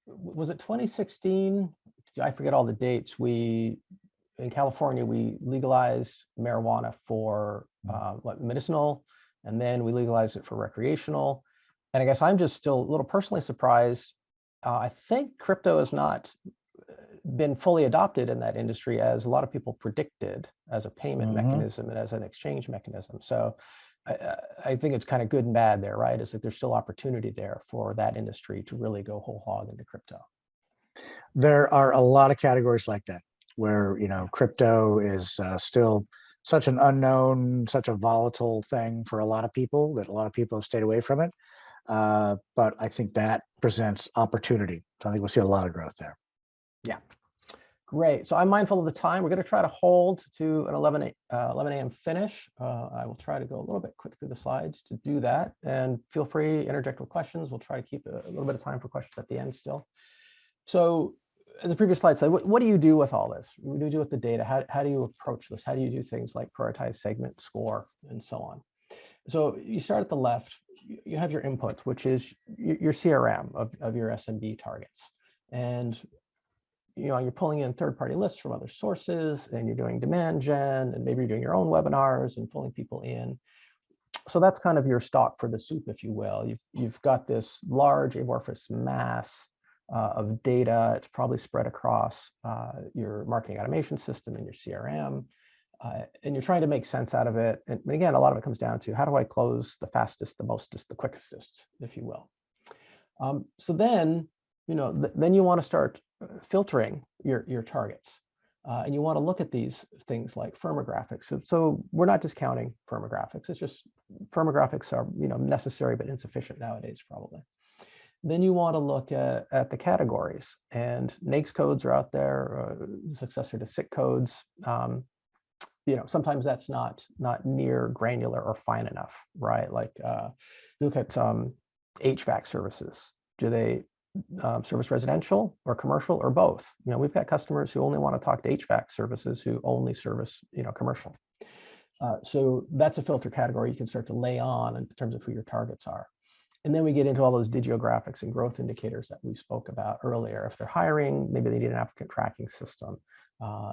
[SPEAKER 1] was it 2016? I forget all the dates. In California, we legalized marijuana for medicinal, and then we legalized it for recreational. And I guess I'm just still a little personally surprised. I think crypto has not been fully adopted in that industry as a lot of people predicted as a payment mechanism and as an exchange mechanism. So I think it's kind of good and bad there, right? It's like there's still opportunity there for that industry to really go whole hog into crypto.
[SPEAKER 2] There are a lot of categories like that where crypto is still such an unknown, such a volatile thing for a lot of people that a lot of people have stayed away from it. But I think that presents opportunity. So I think we'll see a lot of growth there.
[SPEAKER 1] Yeah. Great. So I'm mindful of the time. We're going to try to hold to an 11 a.m. finish. I will try to go a little bit quick through the slides to do that. And feel free to interject with questions. We'll try to keep a little bit of time for questions at the end still. So as the previous slide said, what do you do with all this? What do you do with the data? How do you approach this? How do you do things like prioritize, segment, score, and so on? So you start at the left. You have your inputs, which is your CRM of your SMB targets. And you're pulling in third-party lists from other sources, and you're doing demand gen, and maybe you're doing your own webinars and pulling people in. So that's kind of your stock for the soup, if you will. You've got this large amorphous mass of data. It's probably spread across your marketing automation system and your CRM, and you're trying to make sense out of it. And again, a lot of it comes down to how do I close the fastest, the mostest, the quickest, if you will. So then, then you want to start filtering your targets. And you want to look at these things like firmographics. So we're not discounting firmographics. It's just firmographics are necessary but insufficient nowadays probably. Then you want to look at the categories, and NAICS codes are out there, successor to SIC codes. Sometimes that's not near granular or fine enough, right? Like you look at HVAC services. Do they service residential or commercial or both? We've got customers who only want to talk to HVAC services who only service commercial. So that's a filter category you can start to lay on in terms of who your targets are. And then we get into all those digiographics and growth indicators that we spoke about earlier. If they're hiring, maybe they need an applicant tracking system.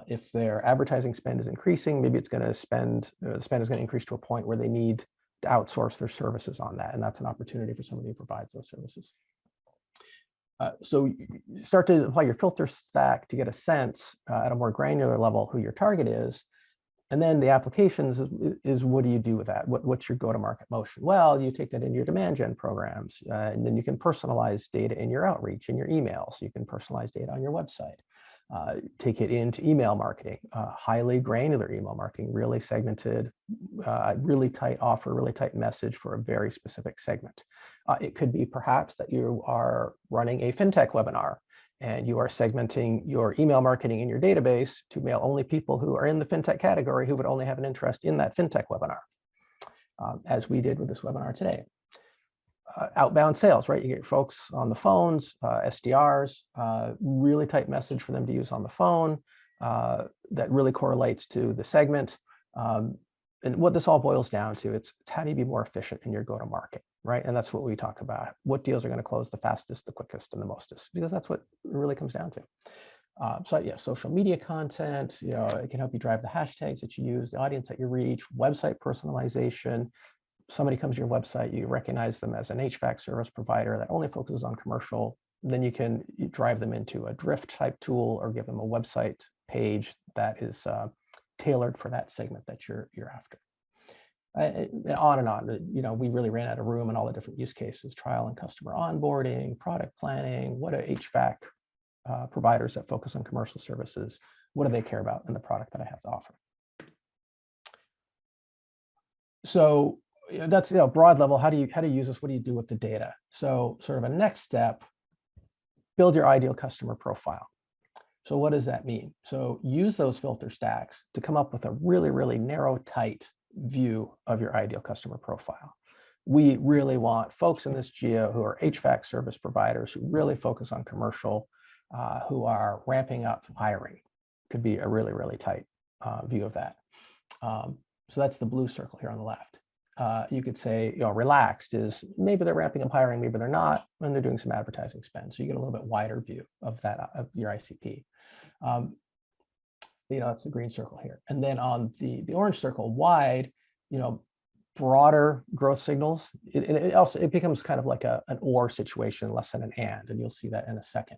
[SPEAKER 1] If their advertising spend is increasing, maybe it's going to the spend is going to increase to a point where they need to outsource their services on that. And that's an opportunity for somebody who provides those services. So you start to apply your filter stack to get a sense at a more granular level who your target is. And then the applications is what do you do with that? What's your go-to-market motion? Well, you take that into your demand gen programs, and then you can personalize data in your outreach, in your emails. You can personalize data on your website. Take it into email marketing, highly granular email marketing, really segmented, really tight offer, really tight message for a very specific segment. It could be perhaps that you are running a Fintech webinar, and you are segmenting your email marketing in your database to mail only people who are in the fintech category who would only have an interest in that fintech webinar, as we did with this webinar today. Outbound sales, right? You get folks on the phones, SDRs, really tight message for them to use on the phone that really correlates to the segment. And what this all boils down to, it's how do you be more efficient in your go-to-market, right? And that's what we talk about. What deals are going to close the fastest, the quickest, and the mostest, because that's what it really comes down to. So yeah, social media content, it can help you drive the hashtags that you use, the audience that you reach, website personalization. Somebody comes to your website, you recognize them as an HVAC service provider that only focuses on commercial, then you can drive them into a drift type tool or give them a website page that is tailored for that segment that you're after. On and on. We really ran out of room in all the different use cases: trial and customer onboarding, product planning. What are HVAC providers that focus on commercial services? What do they care about in the product that I have to offer? So that's broad level. How do you use this? What do you do with the data? So sort of a next step: build your ideal customer profile. So what does that mean? So use those filter stacks to come up with a really, really narrow, tight view of your ideal customer profile. We really want folks in this geo who are HVAC service providers who really focus on commercial, who are ramping up hiring. Could be a really, really tight view of that. So that's the blue circle here on the left. You could say, relaxed is maybe they're ramping up hiring, maybe they're not, and they're doing some advertising spend. So you get a little bit wider view of that, of your ICP. It's the green circle here. And then on the orange circle, wide, broader growth signals. It becomes kind of like an or situation less than an and you'll see that in a second.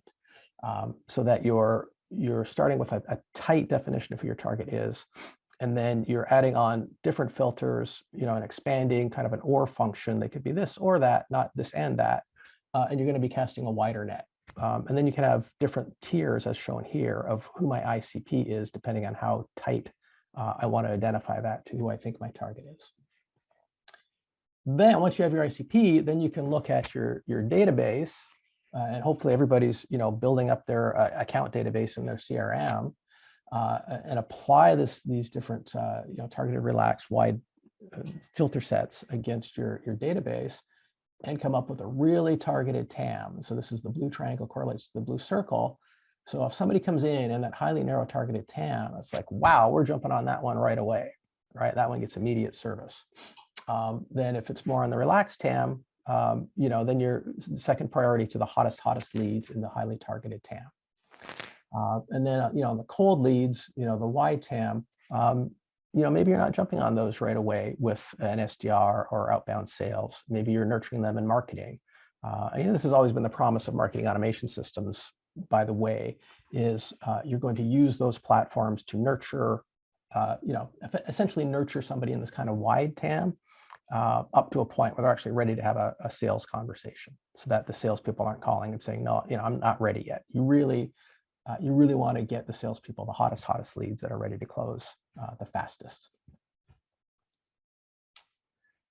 [SPEAKER 1] So that you're starting with a tight definition of who your target is. And then you're adding on different filters, and expanding kind of an or function. They could be this or that, not this and that. And you're going to be casting a wider net. And then you can have different tiers as shown here of who my ICP is, depending on how tight I want to identify that to who I think my target is. Then once you have your ICP, then you can look at your database, and hopefully everybody's building up their account database in their CRM. And apply these different targeted, relaxed, wide filter sets against your database, and come up with a really targeted TAM. So this is the blue triangle correlates to the blue circle. So if somebody comes in that highly narrow targeted TAM, it's like, wow, we're jumping on that one right away, right? That one gets immediate service. Then if it's more on the relaxed TAM, then you're second priority to the hottest leads in the highly targeted TAM. And then, on the cold leads, the wide TAM, maybe you're not jumping on those right away with an SDR or outbound sales. Maybe you're nurturing them in marketing. This has always been the promise of marketing automation systems, by the way, is you're going to use those platforms to nurture, essentially nurture somebody in this kind of wide TAM up to a point where they're actually ready to have a sales conversation, so that the salespeople aren't calling and saying, no, I'm not ready yet. You really you really want to get the salespeople the hottest leads that are ready to close the fastest.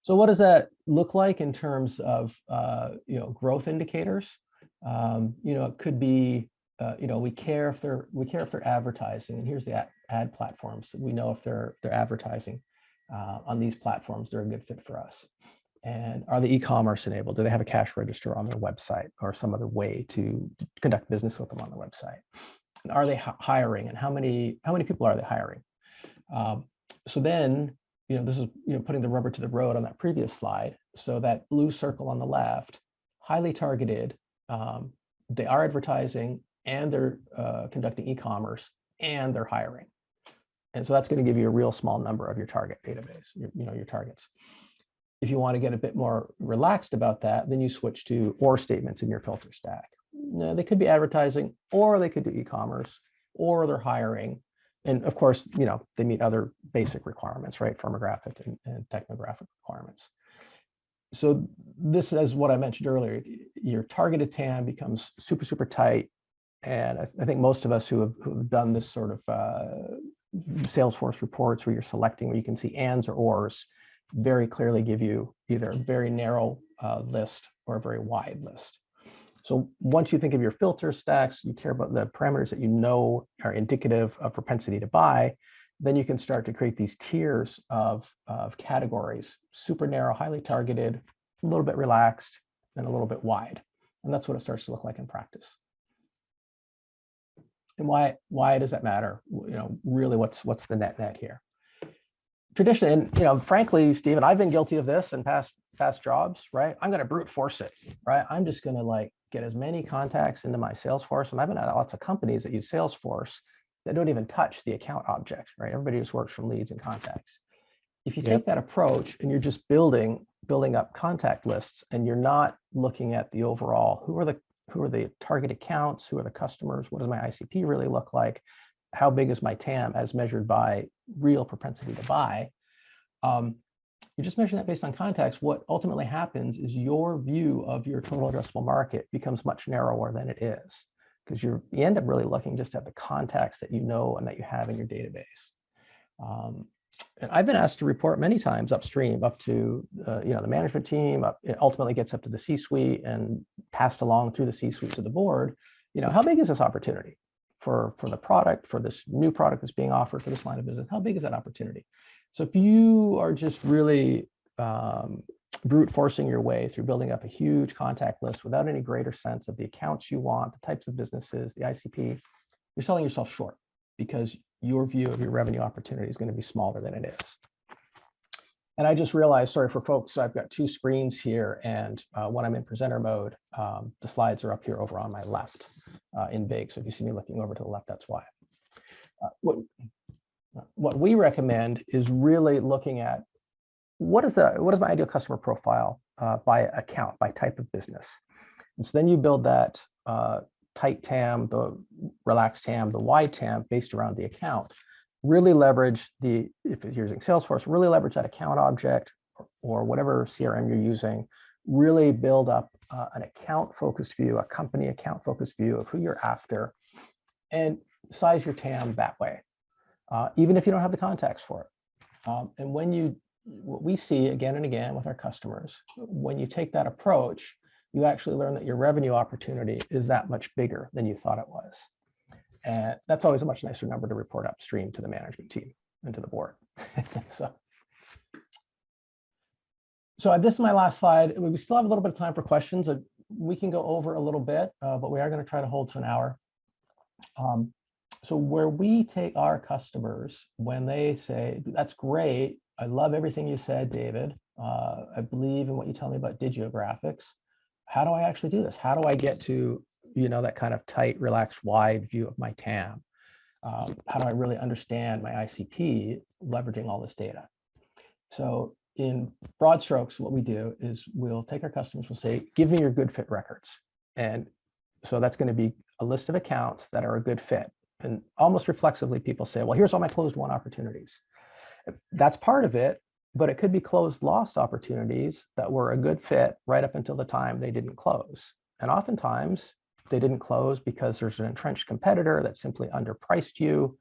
[SPEAKER 1] So what does that look like in terms of growth indicators? It could be we care if they're advertising, and here's the ad platforms. So we know if they're advertising on these platforms, they're a good fit for us. And are the e-commerce enabled? Do they have a cash register on their website or some other way to conduct business with them on the website? And are they hiring? And how many people are they hiring? So then, this is putting the rubber to the road on that previous slide. So that blue circle on the left, highly targeted. They are advertising and they're conducting e-commerce and they're hiring. And so that's going to give you a real small number of your target database, your targets. If you want to get a bit more relaxed about that, then you switch to or statements in your filter stack. They could be advertising, or they could do e-commerce, or they're hiring. And of course, they meet other basic requirements, right? Firmographic and technographic requirements. So this is what I mentioned earlier. Your targeted TAM becomes super, super tight. And I think most of us who have done this sort of Salesforce reports where you're selecting, where you can see ands or ors, very clearly give you either a very narrow list or a very wide list. So once you think of your filter stacks, you care about the parameters that are indicative of propensity to buy, then you can start to create these tiers of categories, super narrow, highly targeted, a little bit relaxed, and a little bit wide. And that's what it starts to look like in practice. And why does that matter? Really, what's the net here? Traditionally, and frankly, Stephen, I've been guilty of this in past jobs, right? I'm going to brute force it, right? I'm just going to get as many contacts into my Salesforce, and I've been at lots of companies that use Salesforce that don't even touch the account object, right? Everybody just works from leads and contacts. If you take that approach and you're just building up contact lists, and you're not looking at the overall, who are the target accounts, who are the customers, what does my ICP really look like, how big is my TAM as measured by real propensity to buy, you're just measuring that based on context. What ultimately happens is your view of your total addressable market becomes much narrower than it is, because you end up really looking just at the contacts that you know and that you have in your database. And I've been asked to report many times upstream, up to the management team. It ultimately gets up to the C-suite and passed along through the C-suite to the board. How big is this opportunity for the product, for this new product that's being offered for this line of business? How big is that opportunity? So if you are just really brute forcing your way through building up a huge contact list without any greater sense of the accounts you want, the types of businesses, the ICP, you're selling yourself short, because your view of your revenue opportunity is going to be smaller than it is. And I just realized, sorry for folks, I've got two screens here, and when I'm in presenter mode, the slides are up here over on my left in big. So if you see me looking over to the left, that's why. What we recommend is really looking at what is my ideal customer profile by account, by type of business. And so then you build that tight TAM, the relaxed TAM, the wide TAM based around the account. Really leverage if you're using Salesforce, really leverage that account object or whatever CRM you're using. Really build up an account-focused view, a company account-focused view of who you're after, and size your TAM that way, even if you don't have the contacts for it. And what we see again and again with our customers, when you take that approach, you actually learn that your revenue opportunity is that much bigger than you thought it was. And that's always a much nicer number to report upstream to the management team and to the board. So this is my last slide. We still have a little bit of time for questions. We can go over a little bit, but we are going to try to hold to an hour. So where we take our customers, when they say, that's great, I love everything you said, David. I believe in what you tell me about digiographics. How do I actually do this? How do I get to that kind of tight, relaxed, wide view of my TAM? How do I really understand my ICP leveraging all this data? So in broad strokes, what we do is we'll take our customers, we'll say, give me your good fit records. And so that's going to be a list of accounts that are a good fit. And almost reflexively, people say, well, here's all my closed won opportunities. That's part of it, but it could be closed lost opportunities that were a good fit right up until the time they didn't close. And oftentimes, they didn't close because there's an entrenched competitor that simply underpriced you.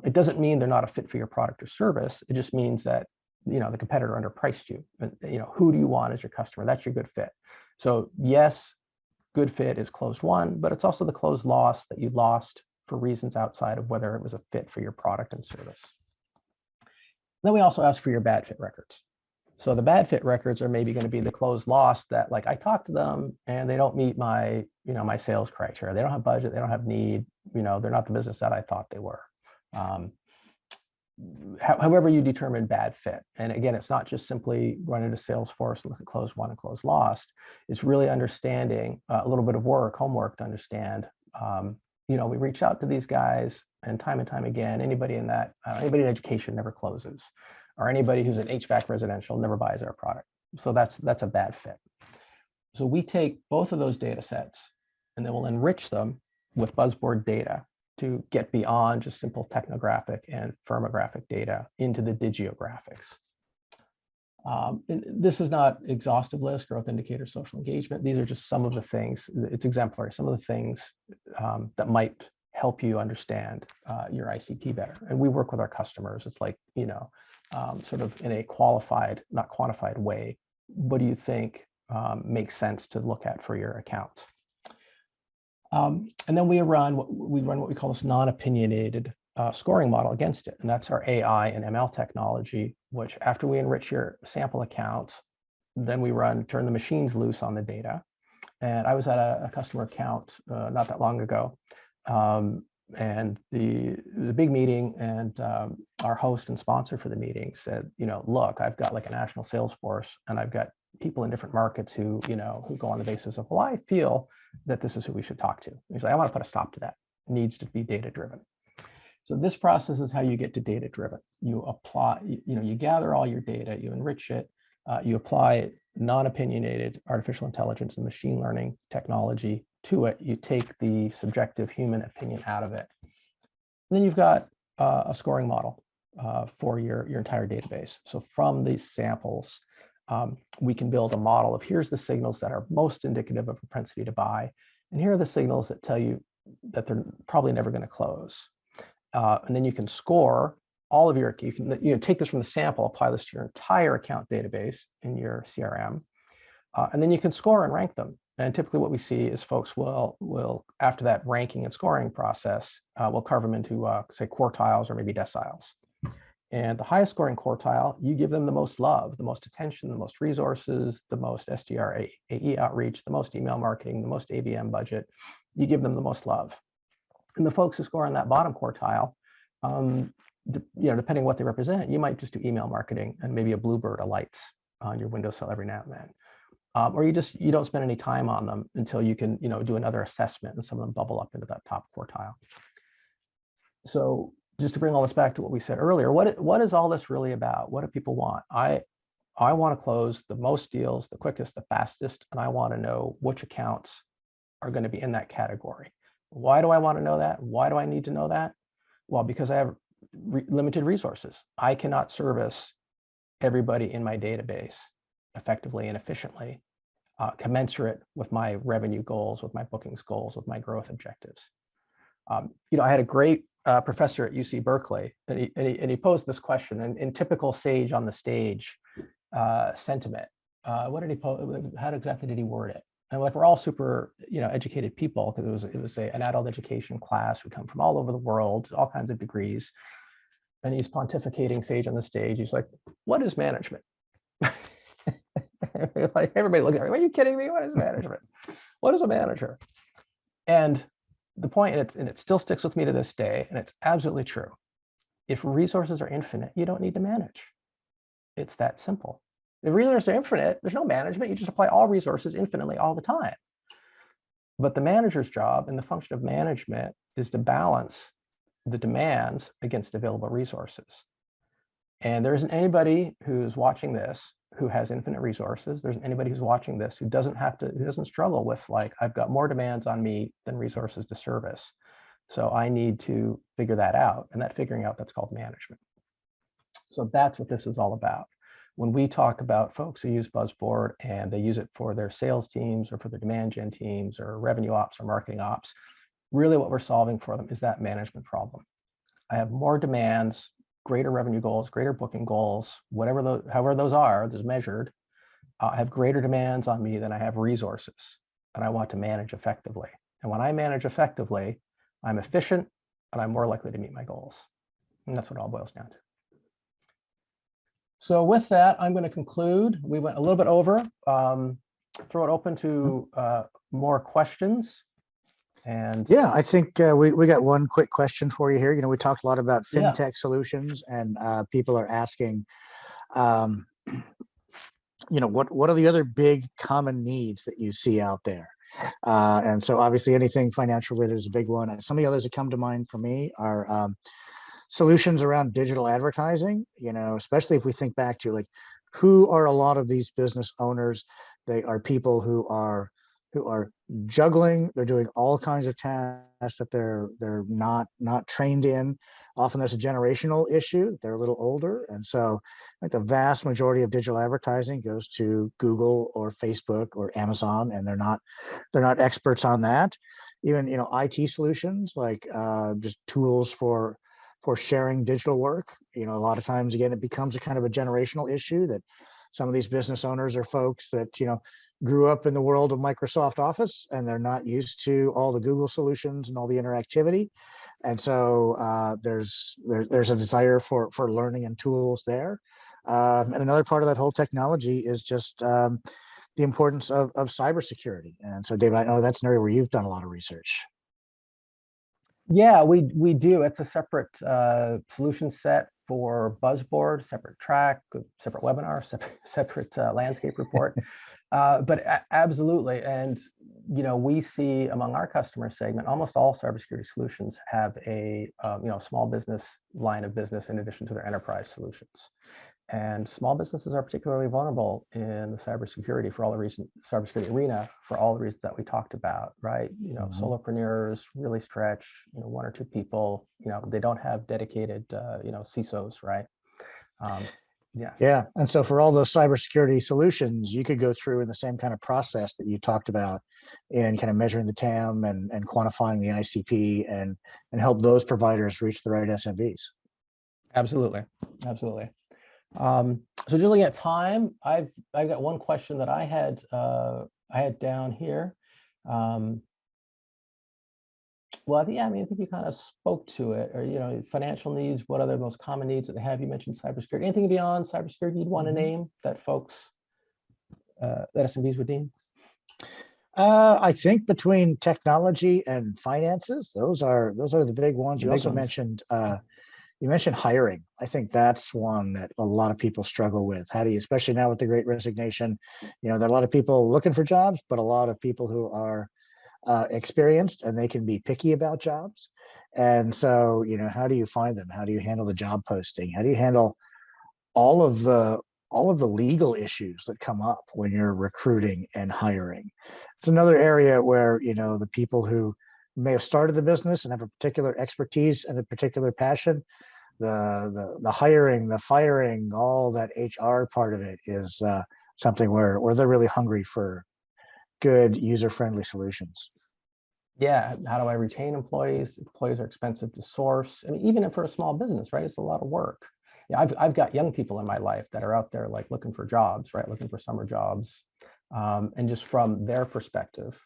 [SPEAKER 1] It doesn't mean they're not a fit for your product or service. It just means that, the competitor underpriced you. And, who do you want as your customer? That's your good fit. So yes, good fit is closed won, but it's also the closed loss that you lost for reasons outside of whether it was a fit for your product and service. Then we also ask for your bad fit records. So the bad fit records are maybe going to be the closed loss that, like, I talked to them and they don't meet my, my sales criteria. They don't have budget. They don't have need. They're not the business that I thought they were. However you determine bad fit. And again, it's not just simply running to Salesforce, look at closed won and closed lost. It's really understanding a little bit of homework to understand, we reach out to these guys and time again, anybody in education never closes, or anybody who's in HVAC residential never buys our product. So that's a bad fit. So we take both of those data sets and then we'll enrich them with buzzboard data to get beyond just simple technographic and firmographic data into the digiographics. This is not exhaustive list, growth indicator, social engagement. These are just some of the things, it's exemplary, some of the things that might help you understand your ICP better. And we work with our customers. It's like, sort of in a qualified, not quantified way. What do you think makes sense to look at for your accounts? And then we run what we call this non-opinionated scoring model against it. And that's our AI and ML technology, which after we enrich your sample accounts, then we turn the machines loose on the data. And I was at a customer account not that long ago. And the big meeting, and our host and sponsor for the meeting said, look, I've got like a national sales force and I've got people in different markets who go on the basis of, well, I feel that this is who we should talk to. He's like, I want to put a stop to that. It needs to be data driven. So this process is how you get to data driven. You apply, you gather all your data, you enrich it, you apply non-opinionated artificial intelligence and machine learning technology to it. You take the subjective human opinion out of it. And then you've got a scoring model for your entire database. So from these samples, we can build a model of here's the signals that are most indicative of propensity to buy, and here are the signals that tell you that they're probably never going to close. And then you can score all of you can take this from the sample, apply this to your entire account database in your CRM, and then you can score and rank them. And typically what we see is folks will after that ranking and scoring process, we'll carve them into say quartiles or maybe deciles. And the highest scoring quartile, you give them the most love, the most attention, the most resources, the most SDR AE outreach, the most email marketing, the most ABM budget. You give them the most love. And the folks who score on that bottom quartile, depending what they represent, you might just do email marketing and maybe a bluebird, a lights on your windowsill every now and then. Or you don't spend any time on them until you can do another assessment and some of them bubble up into that top quartile. So just to bring all this back to what we said earlier, what is all this really about? What do people want? I want to close the most deals, the quickest, the fastest, and I want to know which accounts are going to be in that category. Why do I want to know that? Why do I need to know that? Well, because I have limited resources. I cannot service everybody in my database effectively and efficiently, commensurate with my revenue goals, with my bookings goals, with my growth objectives. I had a great professor at UC Berkeley, and he posed this question in typical sage on the stage sentiment. What did he pose? How exactly did he word it? And like we're all super, educated people because it was an adult education class. We come from all over the world, all kinds of degrees, and he's pontificating sage on the stage. He's like, "What is management?" Like everybody looks at me. Are you kidding me? What is management? What is a manager? And the point, and it still sticks with me to this day, and it's absolutely true. If resources are infinite, you don't need to manage. It's that simple. If resources are infinite, there's no management. You just apply all resources infinitely all the time. But the manager's job and the function of management is to balance the demands against available resources. And there isn't anybody who's watching this who has infinite resources. There isn't anybody who's watching this who doesn't struggle with like, I've got more demands on me than resources to service. So I need to figure that out. And that figuring out, that's called management. So that's what this is all about. when we talk about folks who use Buzzboard and they use it for their sales teams or for their demand gen teams or revenue ops or marketing ops, really what we're solving for them is that management problem. I have more demands, greater revenue goals, greater booking goals, whatever those, however those are, there's measured. I have greater demands on me than I have resources, and I want to manage effectively. And when I manage effectively, I'm efficient and I'm more likely to meet my goals. And that's what it all boils down to. So with that, I'm going to conclude. We went a little bit over. Throw it open to more questions. And
[SPEAKER 2] yeah, I think we got one quick question for you here. We talked a lot about fintech solutions, and people are asking, what are the other big common needs that you see out there? And so obviously anything financial related is a big one. And some of the others that come to mind for me are solutions around digital advertising, especially if we think back to like, who are a lot of these business owners? They are people who are juggling. They're doing all kinds of tasks that they're not trained in. Often there's a generational issue. They're a little older. And so like the vast majority of digital advertising goes to Google or Facebook or Amazon, and they're not experts on that. Even, IT solutions, like just tools for sharing digital work. A lot of times, again, it becomes a kind of a generational issue that some of these business owners are folks that, grew up in the world of Microsoft Office, and they're not used to all the Google solutions and all the interactivity. And so there's a desire for learning and tools there. And another part of that whole technology is just the importance of cybersecurity. And so, Dave, I know that's an area where you've done a lot of research.
[SPEAKER 1] Yeah, we do. It's a separate solution set for Buzzboard, separate track, separate webinar, separate landscape report. But absolutely. And, we see among our customer segment, almost all cybersecurity solutions have a, small business line of business in addition to their enterprise solutions. And small businesses are particularly vulnerable in the cybersecurity for all the reasons, cybersecurity arena for all the reasons that we talked about, right? Solopreneurs really stretch, one or two people, they don't have dedicated, CISOs, right? Yeah.
[SPEAKER 2] And so for all those cybersecurity solutions, you could go through in the same kind of process that you talked about in kind of measuring the TAM and quantifying the ICP and help those providers reach the right SMBs.
[SPEAKER 1] Absolutely. So just looking at time, I've got one question that I had down here. Well, I think you kind of spoke to it, or, financial needs, what are the most common needs that they have? You mentioned cybersecurity. Anything beyond cybersecurity you'd want to name that folks, that SMBs would need?
[SPEAKER 2] I think between technology and finances, those are the big ones. You also mentioned, you mentioned hiring. I think that's one that a lot of people struggle with. How do you, especially now with the Great Resignation, there are a lot of people looking for jobs, but a lot of people who are experienced, and they can be picky about jobs. And so, how do you find them? How do you handle the job posting? How do you handle all of the legal issues that come up when you're recruiting and hiring? It's another area where, the people who may have started the business and have a particular expertise and a particular passion, the hiring, the firing, all that HR part of it is something where they're really hungry for good user-friendly solutions.
[SPEAKER 1] Yeah, how do I retain employees? Employees are expensive to source. Even for a small business, right? It's a lot of work. Yeah, I've got young people in my life that are out there like looking for jobs, right? Looking for summer jobs. And just from their perspective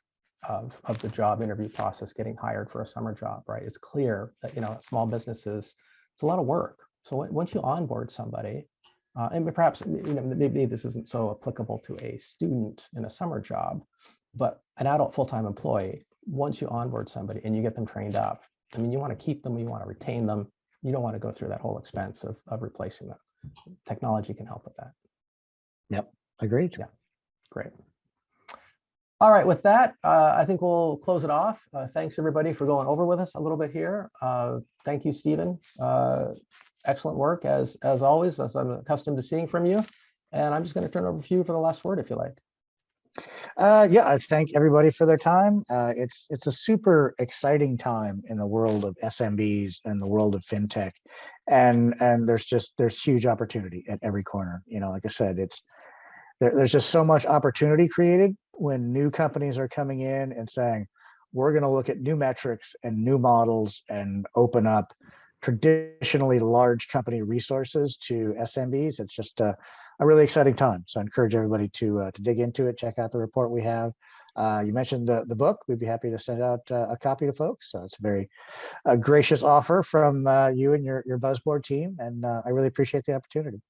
[SPEAKER 1] of the job interview process, getting hired for a summer job, right? It's clear that, small businesses, it's a lot of work. So once you onboard somebody, and perhaps, maybe this isn't so applicable to a student in a summer job, but an adult full-time employee, once you onboard somebody and you get them trained up, you want to keep them, you want to retain them. You don't want to go through that whole expense of replacing them. Technology can help with that.
[SPEAKER 2] Yep, agreed.
[SPEAKER 1] Yeah, great. All right, with that, I think we'll close it off. Thanks everybody for going over with us a little bit here. Thank you, Stephen. Excellent work as always, as I'm accustomed to seeing from you. And I'm just going to turn it over to you for the last word, if you like.
[SPEAKER 2] Yeah, I thank everybody for their time. It's a super exciting time in the world of SMBs and the world of fintech, and there's huge opportunity at every corner. You know, like I said, there's just so much opportunity created when new companies are coming in and saying, we're going to look at new metrics and new models and open up traditionally large company resources to SMBs. It's just a really exciting time. So I encourage everybody to dig into it, check out the report we have. You mentioned the book. We'd be happy to send out a copy to folks. So it's a very gracious offer from you and your Buzzboard team. And I really appreciate the opportunity.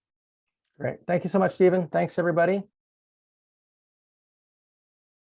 [SPEAKER 1] Great. Thank you so much, Stephen. Thanks, everybody.